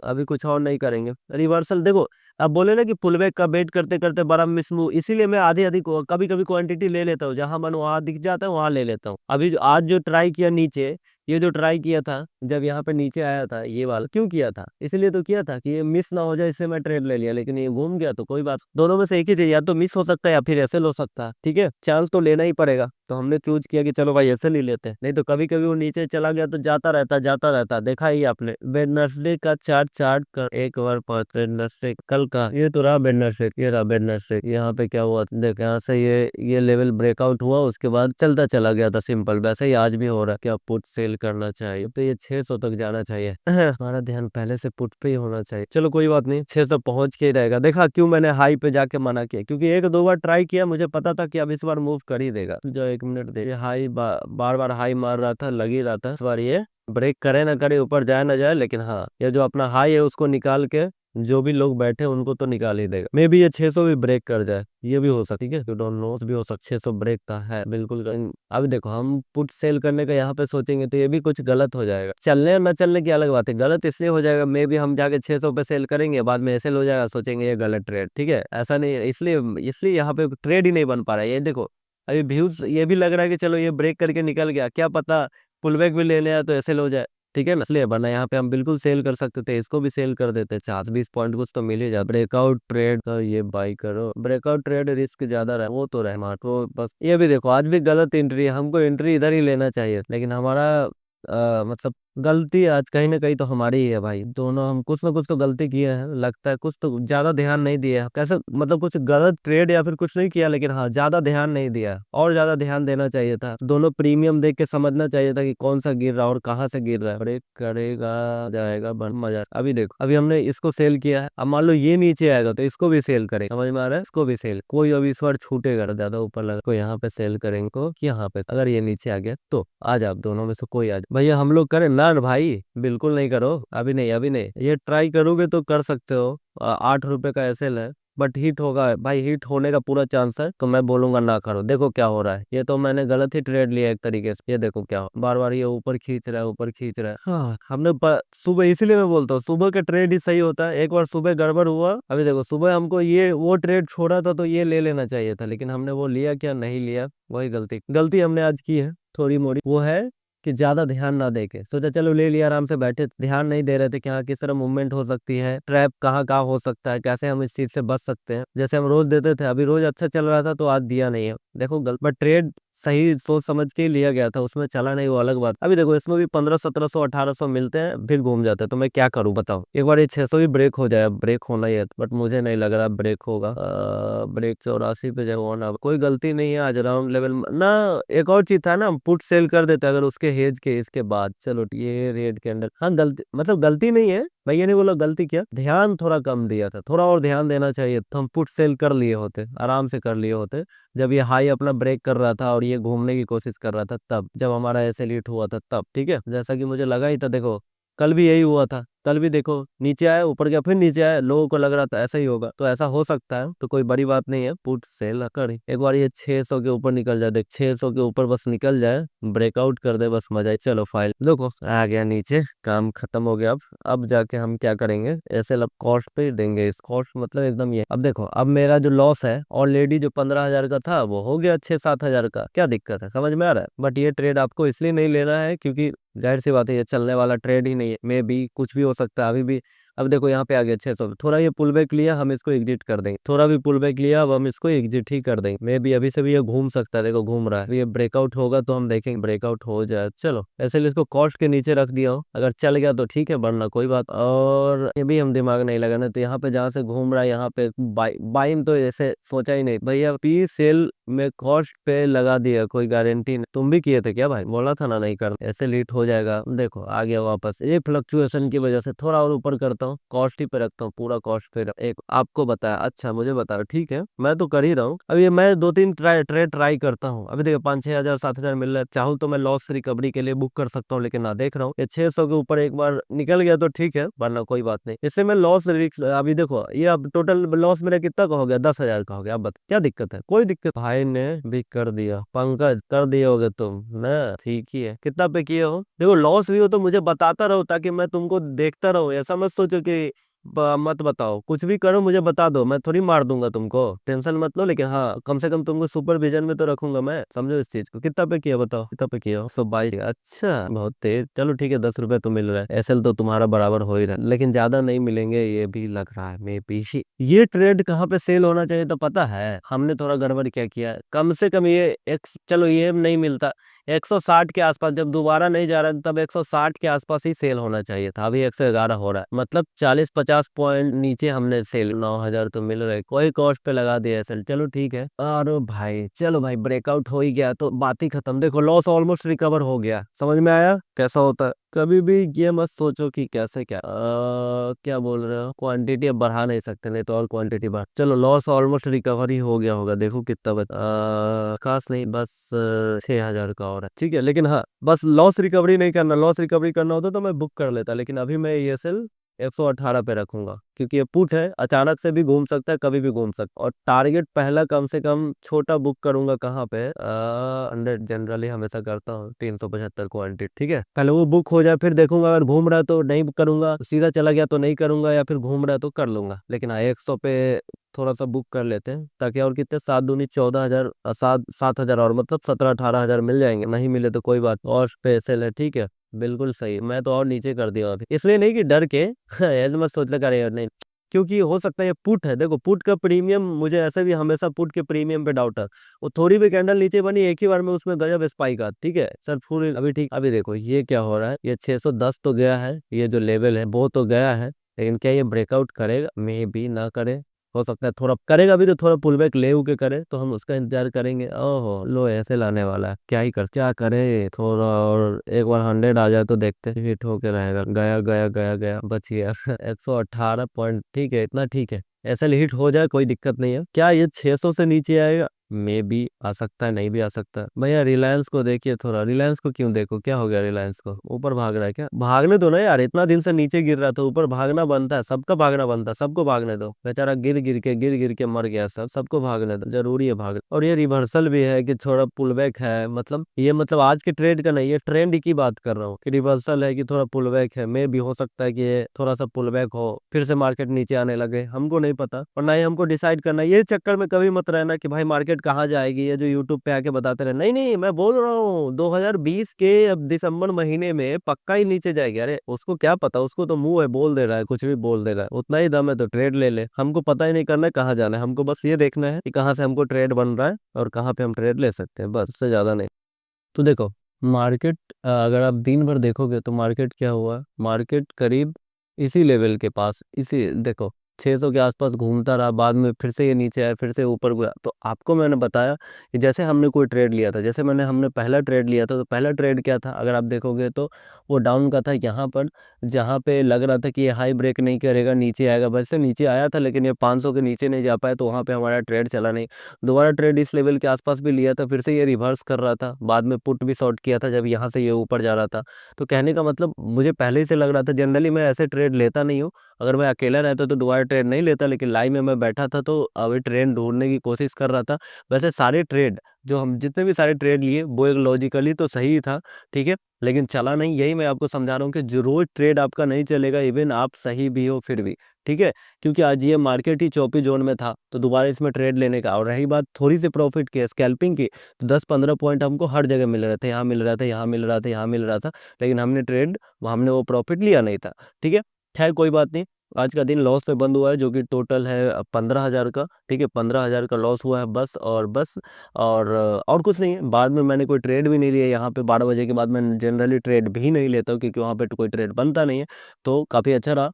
Speaker 1: अभी कुछ और नहीं करेंगे। रिवर्सल देखो, अब बोले ना कि पुलबैक का वेट करते करते बड़ा मिस मूव, इसीलिए मैं आधी आधी कभी कभी क्वांटिटी ले लेता हूँ, जहां मन वहां दिख जाता है वहां ले लेता हूँ। अभी आज जो ट्राई किया नीचे, ये जो ट्राई किया था जब यहाँ पे नीचे आया था, ये वाला क्यों किया था, इसलिए तो किया था कि ये मिस ना हो जाए, इससे मैं ट्रेड ले लिया। लेकिन ये घूम गया तो कोई बात, दोनों में से एक ही चाहिए, या तो मिस हो सकता है या फिर ऐसे हो सकता है, ठीक है। चांस तो लेना ही पड़ेगा, तो हमने चूज किया कि चलो भाई ऐसे ले लेते हैं, नहीं तो कभी कभी वो नीचे चला गया तो जाता रहता, देखा ही आपने। वेडनेसडे का चार्ट चार्ट कर एक बार वेडनेसडे कल का, ये तो रहा वेडनेसडे, ये रहा वेडनेसडे, यहाँ पे क्या हुआ देख, यहाँ से ये लेवल ब्रेकआउट हुआ, उसके बाद चलता चला गया था सिंपल, वैसे ही आज भी हो रहा है। क्या पुट सेल करना चाहिए? तो ये 600 तक जाना चाहिए हमारा ध्यान पहले से पुट पे ही होना चाहिए। चलो कोई बात नहीं, 600 पहुंच के ही रहेगा। देखा क्यों मैंने हाई पे जाके मना किया, क्योंकि 1-2 बार ट्राई किया, मुझे पता था कि अब इस बार मूव कर ही देगा। जो 1 मिनट दे, ये हाई बार बार हाई मार रहा था, लग ही रहा था इस बार ये ब्रेक करे ना करे, ऊपर जाए ना जाए, लेकिन हाँ ये जो अपना हाई है उसको निकाल के जो भी लोग बैठे उनको तो निकाल ही देगा। मे भी ये 600 भी ब्रेक कर जाए, ये भी हो सकता, ठीक है, डोंट नो भी हो सकता। 600 ब्रेक का है बिल्कुल। अभी देखो हम पुट सेल करने का यहाँ पे सोचेंगे तो ये भी कुछ गलत हो जाएगा, चलने और न चलने की अलग बात है, गलत इसलिए हो जाएगा मे भी हम जाके 600 पे सेल करेंगे, बाद में ऐसे हो जाएगा, सोचेंगे ये गलत ट्रेड, ठीक है, ऐसा नहीं है। इसलिए इसलिए यहाँ पे ट्रेड ही नहीं बन पा रहा है। ये देखो अभी व्यूज ये भी लग रहा है कि चलो ये ब्रेक करके निकल गया, क्या पता पुलबैक भी लेने आया तो ऐसे हो जाए, ठीक है ना। इसलिए वरना यहाँ पे हम बिल्कुल सेल कर सकते थे, इसको भी सेल कर देते, 40-20 पॉइंट कुछ तो मिल ही जाता। ब्रेकआउट ट्रेड तो ये बाई करो, ब्रेकआउट ट्रेड रिस्क ज्यादा रहे, वो तो रहे तो बस। ये भी देखो आज भी गलत एंट्री है, हमको एंट्री इधर ही लेना चाहिए, लेकिन हमारा मतलब गलती आज कहीं ना कहीं तो हमारी ही है भाई। दोनों हम कुछ ना कुछ तो गलती किए हैं, लगता है कुछ तो ज्यादा ध्यान नहीं दिया, कैसे मतलब कुछ गलत ट्रेड या फिर कुछ नहीं किया, लेकिन हाँ ज्यादा ध्यान नहीं दिया, और ज्यादा ध्यान देना चाहिए था। दोनों प्रीमियम देख के समझना चाहिए था कि कौन सा गिर रहा है और कहाँ से गिर रहा है। ब्रेक करेगा जाएगा बन मजा। अभी देखो अभी हमने इसको सेल किया है, अब मान लो ये नीचे आएगा तो इसको भी सेल करेंगे, समझ में आ रहा है, इसको भी सेल, कोई अभी इस बार छूटेगा ज्यादा ऊपर लगा को यहाँ पे सेल करेंगे को, यहाँ पे अगर ये नीचे आ गया तो आ जाओ, दोनों में से कोई आ जाए। भैया हम लोग करें ना भाई, बिल्कुल नहीं करो, अभी नहीं अभी नहीं, ये ट्राई करोगे तो कर सकते हो। 8 रुपए का एसएल है, बट हिट होगा भाई, हिट होने का पूरा चांस है, तो मैं बोलूंगा ना करो। देखो क्या हो रहा है, ये तो मैंने गलत ही ट्रेड लिया एक तरीके से, ये देखो क्या बार बार ये ऊपर खींच रहा है, ऊपर खींच रहा है। हाँ हमने सुबह, इसीलिए मैं बोलता हूँ सुबह का ट्रेड ही सही होता है। एक बार सुबह गड़बड़ हुआ, अभी देखो सुबह हमको ये वो ट्रेड छोड़ा था तो ये ले लेना चाहिए था, लेकिन हमने वो लिया क्या, नहीं लिया, वही गलती हमने आज की है थोड़ी मोड़ी, वो है कि ज्यादा ध्यान ना देके सोचा चलो ले लिया, आराम से बैठे, ध्यान नहीं दे रहे थे कि हाँ किस तरह मूवमेंट हो सकती है, ट्रैप कहाँ कहाँ हो सकता है, कैसे हम इस चीज से बच सकते हैं। जैसे हम रोज देते थे, अभी रोज अच्छा चल रहा था तो आज दिया नहीं है, देखो गलत, बट ट्रेड सही सोच समझ के ही लिया गया था, उसमें चला नहीं वो अलग बात। अभी देखो इसमें भी 1500-1700 1800 मिलते हैं, फिर घूम जाते हैं, तो मैं क्या करूं बताओ। एक बार ये 600 भी ब्रेक हो जाए, ब्रेक होना ही है, बट मुझे नहीं लग रहा ब्रेक होगा। ब्रेक 84 पे जाओ ना, कोई गलती नहीं है आज राउंड लेवल ना। एक और चीज था ना, हम पुट सेल कर देते अगर उसके हेज के इसके बाद, चलो ये रेड के अंदर, हाँ गलती मतलब गलती नहीं है, भैया ने बोला गलती किया, ध्यान थोड़ा कम दिया था, थोड़ा और ध्यान देना चाहिए, तो हम पुट सेल कर लिए होते, आराम से कर लिए होते। जब ये हाई अपना ब्रेक कर रहा था और ये घूमने की कोशिश कर रहा था, तब जब हमारा ऐसे लीट हुआ था तब, ठीक है, जैसा कि मुझे लगा ही था। देखो कल भी यही हुआ था, कल भी देखो नीचे आया, ऊपर गया, फिर नीचे आया, लोगों को लग रहा था ऐसा ही होगा, तो ऐसा हो सकता है, तो कोई बड़ी बात नहीं है, पुट सेल कर एक बार ये 600 के ऊपर निकल जाए, देख 600 के ऊपर बस निकल जाए, ब्रेकआउट कर दे, बस मजा ही। चलो फाइल देखो आ गया नीचे, काम खत्म हो गया। अब जाके हम क्या करेंगे, ऐसे लब कॉस्ट पे ही देंगे, इस कॉस्ट मतलब एकदम ये। अब देखो, अब मेरा जो लॉस है ऑलरेडी, जो 15,000 का था वो हो गया 6-7 हजार का, क्या दिक्कत है, समझ में आ रहा है। बट ये ट्रेड आपको इसलिए नहीं लेना है क्योंकि जाहिर सी बात है ये चलने वाला ट्रेड ही नहीं है, मे भी कुछ भी हो सकता है अभी भी। अब देखो यहाँ पे आ गया 600, थोड़ा ये पुल बैक लिया, हम इसको एग्जिट कर देंगे, थोड़ा भी पुल बैक लिया, अब हम इसको एग्जिट ही कर देंगे। मे भी अभी से भी ये घूम सकता है, देखो घूम रहा है, ये ब्रेकआउट होगा तो हम देखेंगे, ब्रेकआउट हो जाए। चलो ऐसे इसको कॉस्ट के नीचे रख दिया हो, अगर चल गया तो ठीक है, वरना कोई बात। और ये भी हम दिमाग नहीं लगाना, तो यहाँ पे जहाँ से घूम रहा है, यहाँ पे बाइंग तो ऐसे सोचा ही नहीं भैया, पी सेल में कॉस्ट पे लगा दिया, कोई गारंटी नहीं। तुम भी किए थे क्या भाई, बोला था ना नहीं कर, ऐसे लेट हो जाएगा। देखो आ गया वापस, ये फ्लक्चुएशन की वजह से थोड़ा और ऊपर करता हूँ, कॉस्ट ही पे रखता हूँ, पूरा कॉस्ट पे एक आपको बताया, अच्छा मुझे बताओ, ठीक है मैं तो कर ही रहा हूँ। अब ये मैं 2-3 ट्राई करता हूँ, अभी देखो 5-6 हजार 7 हजार मिल रहा है, चाहूँ तो मैं लॉस रिकवरी के लिए बुक कर सकता हूँ, लेकिन ना देख रहा हूँ ये 600 के ऊपर एक बार निकल गया तो ठीक है, वरना कोई बात नहीं। इससे मैं लॉस रिस्क, अभी देखो ये अब टोटल लॉस मेरा कितना का हो गया, 10,000 का हो गया। अब बता क्या दिक्कत है, कोई दिक्कत, भाई ने भी कर दिया, पंकज कर दिए होगे तुम ना, ठीक ही है। कितना पे किए हो, देखो लॉस भी हो तो मुझे बताता रहो, ताकि मैं तुमको देखता रहूं, ऐसा मत सोचो कि मत बताओ, कुछ भी करो मुझे बता दो, मैं थोड़ी मार दूंगा तुमको, टेंशन मत लो। लेकिन हाँ, कम से कम तुमको सुपरविजन में तो रखूंगा मैं, समझो इस चीज को। कितना पे किया बताओ, कितना पे किया हो, 122, अच्छा बहुत तेज, चलो ठीक है, 10 रुपए तो मिल रहा है, एसएल तो तुम्हारा बराबर हो ही रहा है, लेकिन ज्यादा नहीं मिलेंगे ये भी लग रहा है। मे पीछे ये ट्रेड कहाँ पे सेल होना चाहिए तो पता है, हमने थोड़ा गड़बड़ क्या किया, कम से कम ये एक, चलो ये नहीं मिलता, 160 के आसपास, जब दोबारा नहीं जा रहा तब 160 के आसपास ही सेल होना चाहिए था, अभी 111 हो रहा है, मतलब 40-50 पॉइंट नीचे हमने सेल, 9,000 तो मिल रहे, कोई कॉस्ट पे लगा दिया सेल, चलो ठीक है। और भाई चलो भाई, ब्रेकआउट हो ही गया तो बात ही खत्म, देखो लॉस ऑलमोस्ट रिकवर हो गया, समझ में आया कैसा होता है। कभी भी ये मत सोचो कि कैसे क्या क्या बोल रहे हो, क्वांटिटी अब बढ़ा नहीं सकते, नहीं तो और क्वांटिटी बढ़। चलो लॉस ऑलमोस्ट रिकवरी हो गया होगा, देखो कितना खास नहीं, बस 6,000 का और है, ठीक है। लेकिन हाँ, बस लॉस रिकवरी नहीं करना, लॉस रिकवरी करना होता तो मैं बुक कर लेता, लेकिन अभी मैं ये सेल 118 पे रखूंगा, क्योंकि ये पुट है, अचानक से भी घूम सकता है, कभी भी घूम सकता है। और टारगेट पहला कम से कम छोटा बुक करूंगा, कहाँ पे 100, जनरली हमेशा करता हूँ 375 क्वांटिटी, ठीक है, पहले वो बुक हो जाए, फिर देखूंगा, अगर घूम रहा है तो नहीं करूंगा, सीधा चला गया तो नहीं करूंगा, या फिर घूम रहा है तो कर लूंगा। लेकिन हाँ 100 पे थोड़ा सा बुक कर लेते हैं, ताकि और कितने, 7 दूनी 14 हजार, 7 7 हजार और, मतलब 17-18 हजार मिल जाएंगे, नहीं मिले तो कोई बात, और स्पेशल है, ठीक है। बिल्कुल सही, मैं तो और नीचे कर दिया अभी, इसलिए नहीं कि डर के ऐसे मत सोच लगा रहे नहीं, क्योंकि हो सकता है ये पुट है, देखो पुट का प्रीमियम, मुझे ऐसे भी हमेशा पुट के प्रीमियम पे डाउट है। वो थोड़ी भी कैंडल नीचे बनी, एक ही बार में उसमें गजब स्पाइक आ, ठीक है सर फुल, अभी ठीक। अभी देखो ये क्या हो रहा है, ये 610 तो गया है, ये जो लेवल है वो तो गया है, लेकिन क्या ये ब्रेकआउट करेगा, मे भी ना करे, हो सकता है थोड़ा करेगा भी, तो थोड़ा पुल बैक ले के करे, तो हम उसका इंतजार करेंगे। ओहो लो ऐसे लाने वाला है, क्या ही कर, क्या करे, थोड़ा और एक बार 100 आ जाए तो देखते, हिट होके रहेगा, गया गया गया गया, बच गया 118 पॉइंट, ठीक है, इतना ठीक है, ऐसे हिट हो जाए कोई दिक्कत नहीं है। क्या ये 600 से नीचे आएगा, मे भी आ सकता है, नहीं भी आ सकता। भैया रिलायंस को देखिए थोड़ा, रिलायंस को क्यों देखो, क्या हो गया रिलायंस को, ऊपर भाग रहा है क्या, भागने दो ना यार, इतना दिन से नीचे गिर रहा था, ऊपर भागना बनता है, सबका भागना बनता है, सबको भागने दो, बेचारा गिर गिर के मर गया, सबको भागने दो, जरूरी है भाग। और ये रिवर्सल भी है कि थोड़ा पुल बैक है, मतलब ये मतलब आज के ट्रेड का नहीं, ये ट्रेंड की बात कर रहा हूँ, कि रिवर्सल है कि थोड़ा पुल बैक है, मे भी हो सकता है कि ये थोड़ा सा पुल बैक हो, फिर से मार्केट नीचे आने लगे, हमको नहीं पता, और ना ही हमको डिसाइड करना, ये चक्कर में कभी मत रहना कि भाई मार्केट कहाँ जाएगी, ये जो यूट्यूब पे आके बताते रहे, नहीं नहीं, मैं बोल रहा हूँ 2020 के अब दिसंबर महीने में पक्का ही नीचे जाएगी। अरे उसको क्या पता, उसको तो मुंह है, बोल दे रहा है, कुछ भी बोल दे रहा है, उतना ही दम है तो ट्रेड ले ले, हमको पता ही नहीं करना है कहाँ जाना है, हमको बस ये देखना है कि कहाँ से हमको ट्रेड बन रहा है और कहाँ पे हम ट्रेड ले सकते हैं, बस उससे ज्यादा नहीं। तो देखो मार्केट, अगर आप दिन भर देखोगे तो मार्केट क्या हुआ, मार्केट करीब इसी लेवल के पास, इसी देखो 600 के आसपास घूमता रहा, बाद में फिर से ये नीचे आया, फिर से ऊपर गया। तो आपको मैंने बताया कि जैसे हमने कोई ट्रेड लिया था, जैसे हमने पहला ट्रेड लिया था, तो पहला ट्रेड क्या था, अगर आप देखोगे तो वो डाउन का था यहाँ पर, जहाँ पे लग रहा था कि ये हाई ब्रेक नहीं करेगा, नीचे आएगा। वैसे नीचे आया था, लेकिन ये 500 के नीचे नहीं जा पाया, तो वहाँ पे हमारा ट्रेड चला नहीं। दोबारा ट्रेड इस लेवल के आसपास भी लिया था, फिर से ये रिवर्स कर रहा था, बाद में पुट भी शॉर्ट किया था जब यहाँ से ये ऊपर जा रहा था। तो कहने का मतलब मुझे पहले ही से लग रहा था, जनरली मैं ऐसे ट्रेड लेता नहीं हूँ, अगर मैं अकेला रहता तो दोबारा ट्रेड नहीं लेता, लेकिन लाइव में मैं बैठा था तो अभी ट्रेड ढूंढने की कोशिश कर रहा था। वैसे सारे ट्रेड जो हम जितने भी सारे ट्रेड लिए वो एक लॉजिकली तो सही था, ठीक है, लेकिन चला नहीं। यही मैं आपको समझा रहा हूँ कि जो रोज ट्रेड आपका नहीं चलेगा, इवन आप सही भी हो फिर भी, ठीक है, क्योंकि आज ये मार्केट ही चौपी जोन में था, तो दोबारा इसमें ट्रेड लेने का। और रही बात थोड़ी सी प्रॉफिट की, स्कैल्पिंग की, तो 10-15 पॉइंट हमको हर जगह मिल रहे थे, यहाँ मिल रहा था, यहाँ मिल रहा था, यहाँ मिल रहा था, लेकिन हमने वो प्रॉफिट लिया नहीं था, ठीक है। खैर कोई बात नहीं, आज का दिन लॉस पे बंद हुआ है, जो कि टोटल है 15,000 का, ठीक है, 15,000 का लॉस हुआ है बस और बस। और कुछ नहीं है। बाद में मैंने कोई ट्रेड भी नहीं लिया, यहाँ पे 12 बजे के बाद मैं जनरली ट्रेड भी नहीं लेता हूँ, क्योंकि वहाँ पे तो कोई ट्रेड बनता नहीं है। तो काफ़ी अच्छा रहा।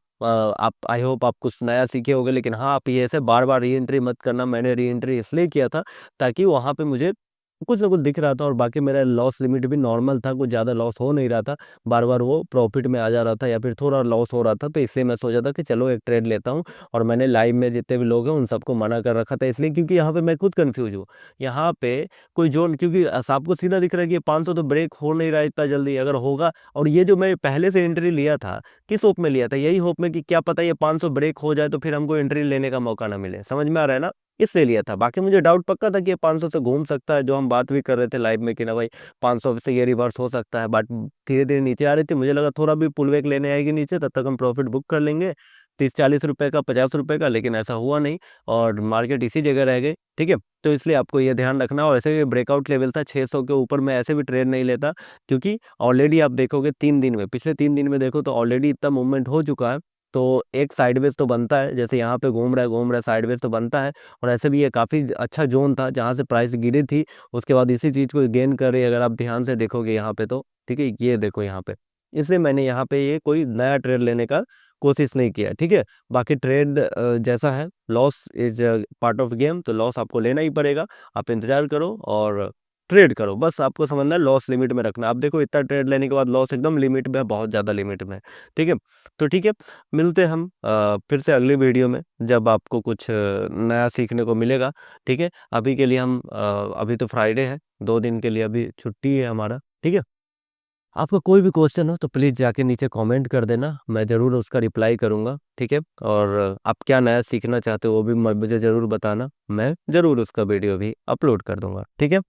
Speaker 1: आप आई होप आप कुछ नया सीखे होगे, लेकिन हाँ, आप ये ऐसे बार बार री एंट्री मत करना। मैंने री एंट्री इसलिए किया था ताकि वहाँ पे मुझे कुछ ना कुछ दिख रहा था, और बाकी मेरा लॉस लिमिट भी नॉर्मल था, कुछ ज़्यादा लॉस हो नहीं रहा था, बार बार वो प्रॉफिट में आ जा रहा था या फिर थोड़ा लॉस हो रहा था। तो इसलिए मैं सोचा था कि चलो एक ट्रेड लेता हूँ, और मैंने लाइव में जितने भी लोग हैं उन सबको मना कर रखा था, इसलिए क्योंकि यहाँ पे मैं खुद कंफ्यूज हूँ। यहाँ पे कोई जोन, क्योंकि आपको सीधा दिख रहा है कि 500 तो ब्रेक हो नहीं रहा है इतना जल्दी, अगर होगा। और ये जो मैं पहले से एंट्री लिया था, किस होप में लिया था, यही होप में कि क्या पता ये 500 ब्रेक हो जाए तो फिर हमको एंट्री लेने का मौका ना मिले, समझ में आ रहा है ना, इससे लिया था। बाकी मुझे डाउट पक्का था कि ये 500 से घूम सकता है, जो हम बात भी कर रहे थे लाइव में कि ना भाई 500 से ये रिवर्स हो सकता है, बट धीरे धीरे नीचे आ रही थी, मुझे लगा थोड़ा भी पुल बैक लेने आएगी नीचे, तब तक हम प्रॉफिट बुक कर लेंगे 30-40 रुपए का, 50 रुपए का, लेकिन ऐसा हुआ नहीं, और मार्केट इसी जगह रह गई, ठीक है। तो इसलिए आपको ये ध्यान रखना। और ऐसे भी ब्रेकआउट लेवल था 600 के ऊपर, मैं ऐसे भी ट्रेड नहीं लेता, क्योंकि ऑलरेडी आप देखोगे 3 दिन में, पिछले 3 दिन में देखो तो ऑलरेडी इतना मूवमेंट हो चुका है, तो एक साइडवेज तो बनता है, जैसे यहाँ पे घूम रहा है, साइडवेज तो बनता है। और ऐसे भी ये काफ़ी अच्छा जोन था जहाँ से प्राइस गिरी थी, उसके बाद इसी चीज़ को गेन कर रही है, अगर आप ध्यान से देखोगे यहाँ पे तो, ठीक है, ये देखो यहाँ पे। इसलिए मैंने यहाँ पे ये कोई नया ट्रेड लेने का कोशिश नहीं किया, ठीक है। बाकी ट्रेड जैसा है, loss is part of game, तो लॉस आपको लेना ही पड़ेगा। आप इंतजार करो और ट्रेड करो, बस आपको समझना है, लॉस लिमिट में रखना। आप देखो इतना ट्रेड लेने के बाद लॉस एकदम लिमिट में है, बहुत ज़्यादा लिमिट में है, ठीक है। तो ठीक है, मिलते हैं हम फिर से अगली वीडियो में, जब आपको कुछ नया सीखने को मिलेगा, ठीक है। अभी के लिए हम अभी तो फ्राइडे है, 2 दिन के लिए अभी छुट्टी है हमारा, ठीक है। आपका कोई भी क्वेश्चन हो तो प्लीज़ जाके नीचे कमेंट कर देना, मैं ज़रूर उसका रिप्लाई करूँगा, ठीक है। और आप क्या नया सीखना चाहते हो वो भी मुझे ज़रूर बताना, मैं ज़रूर उसका वीडियो भी अपलोड कर दूँगा, ठीक है।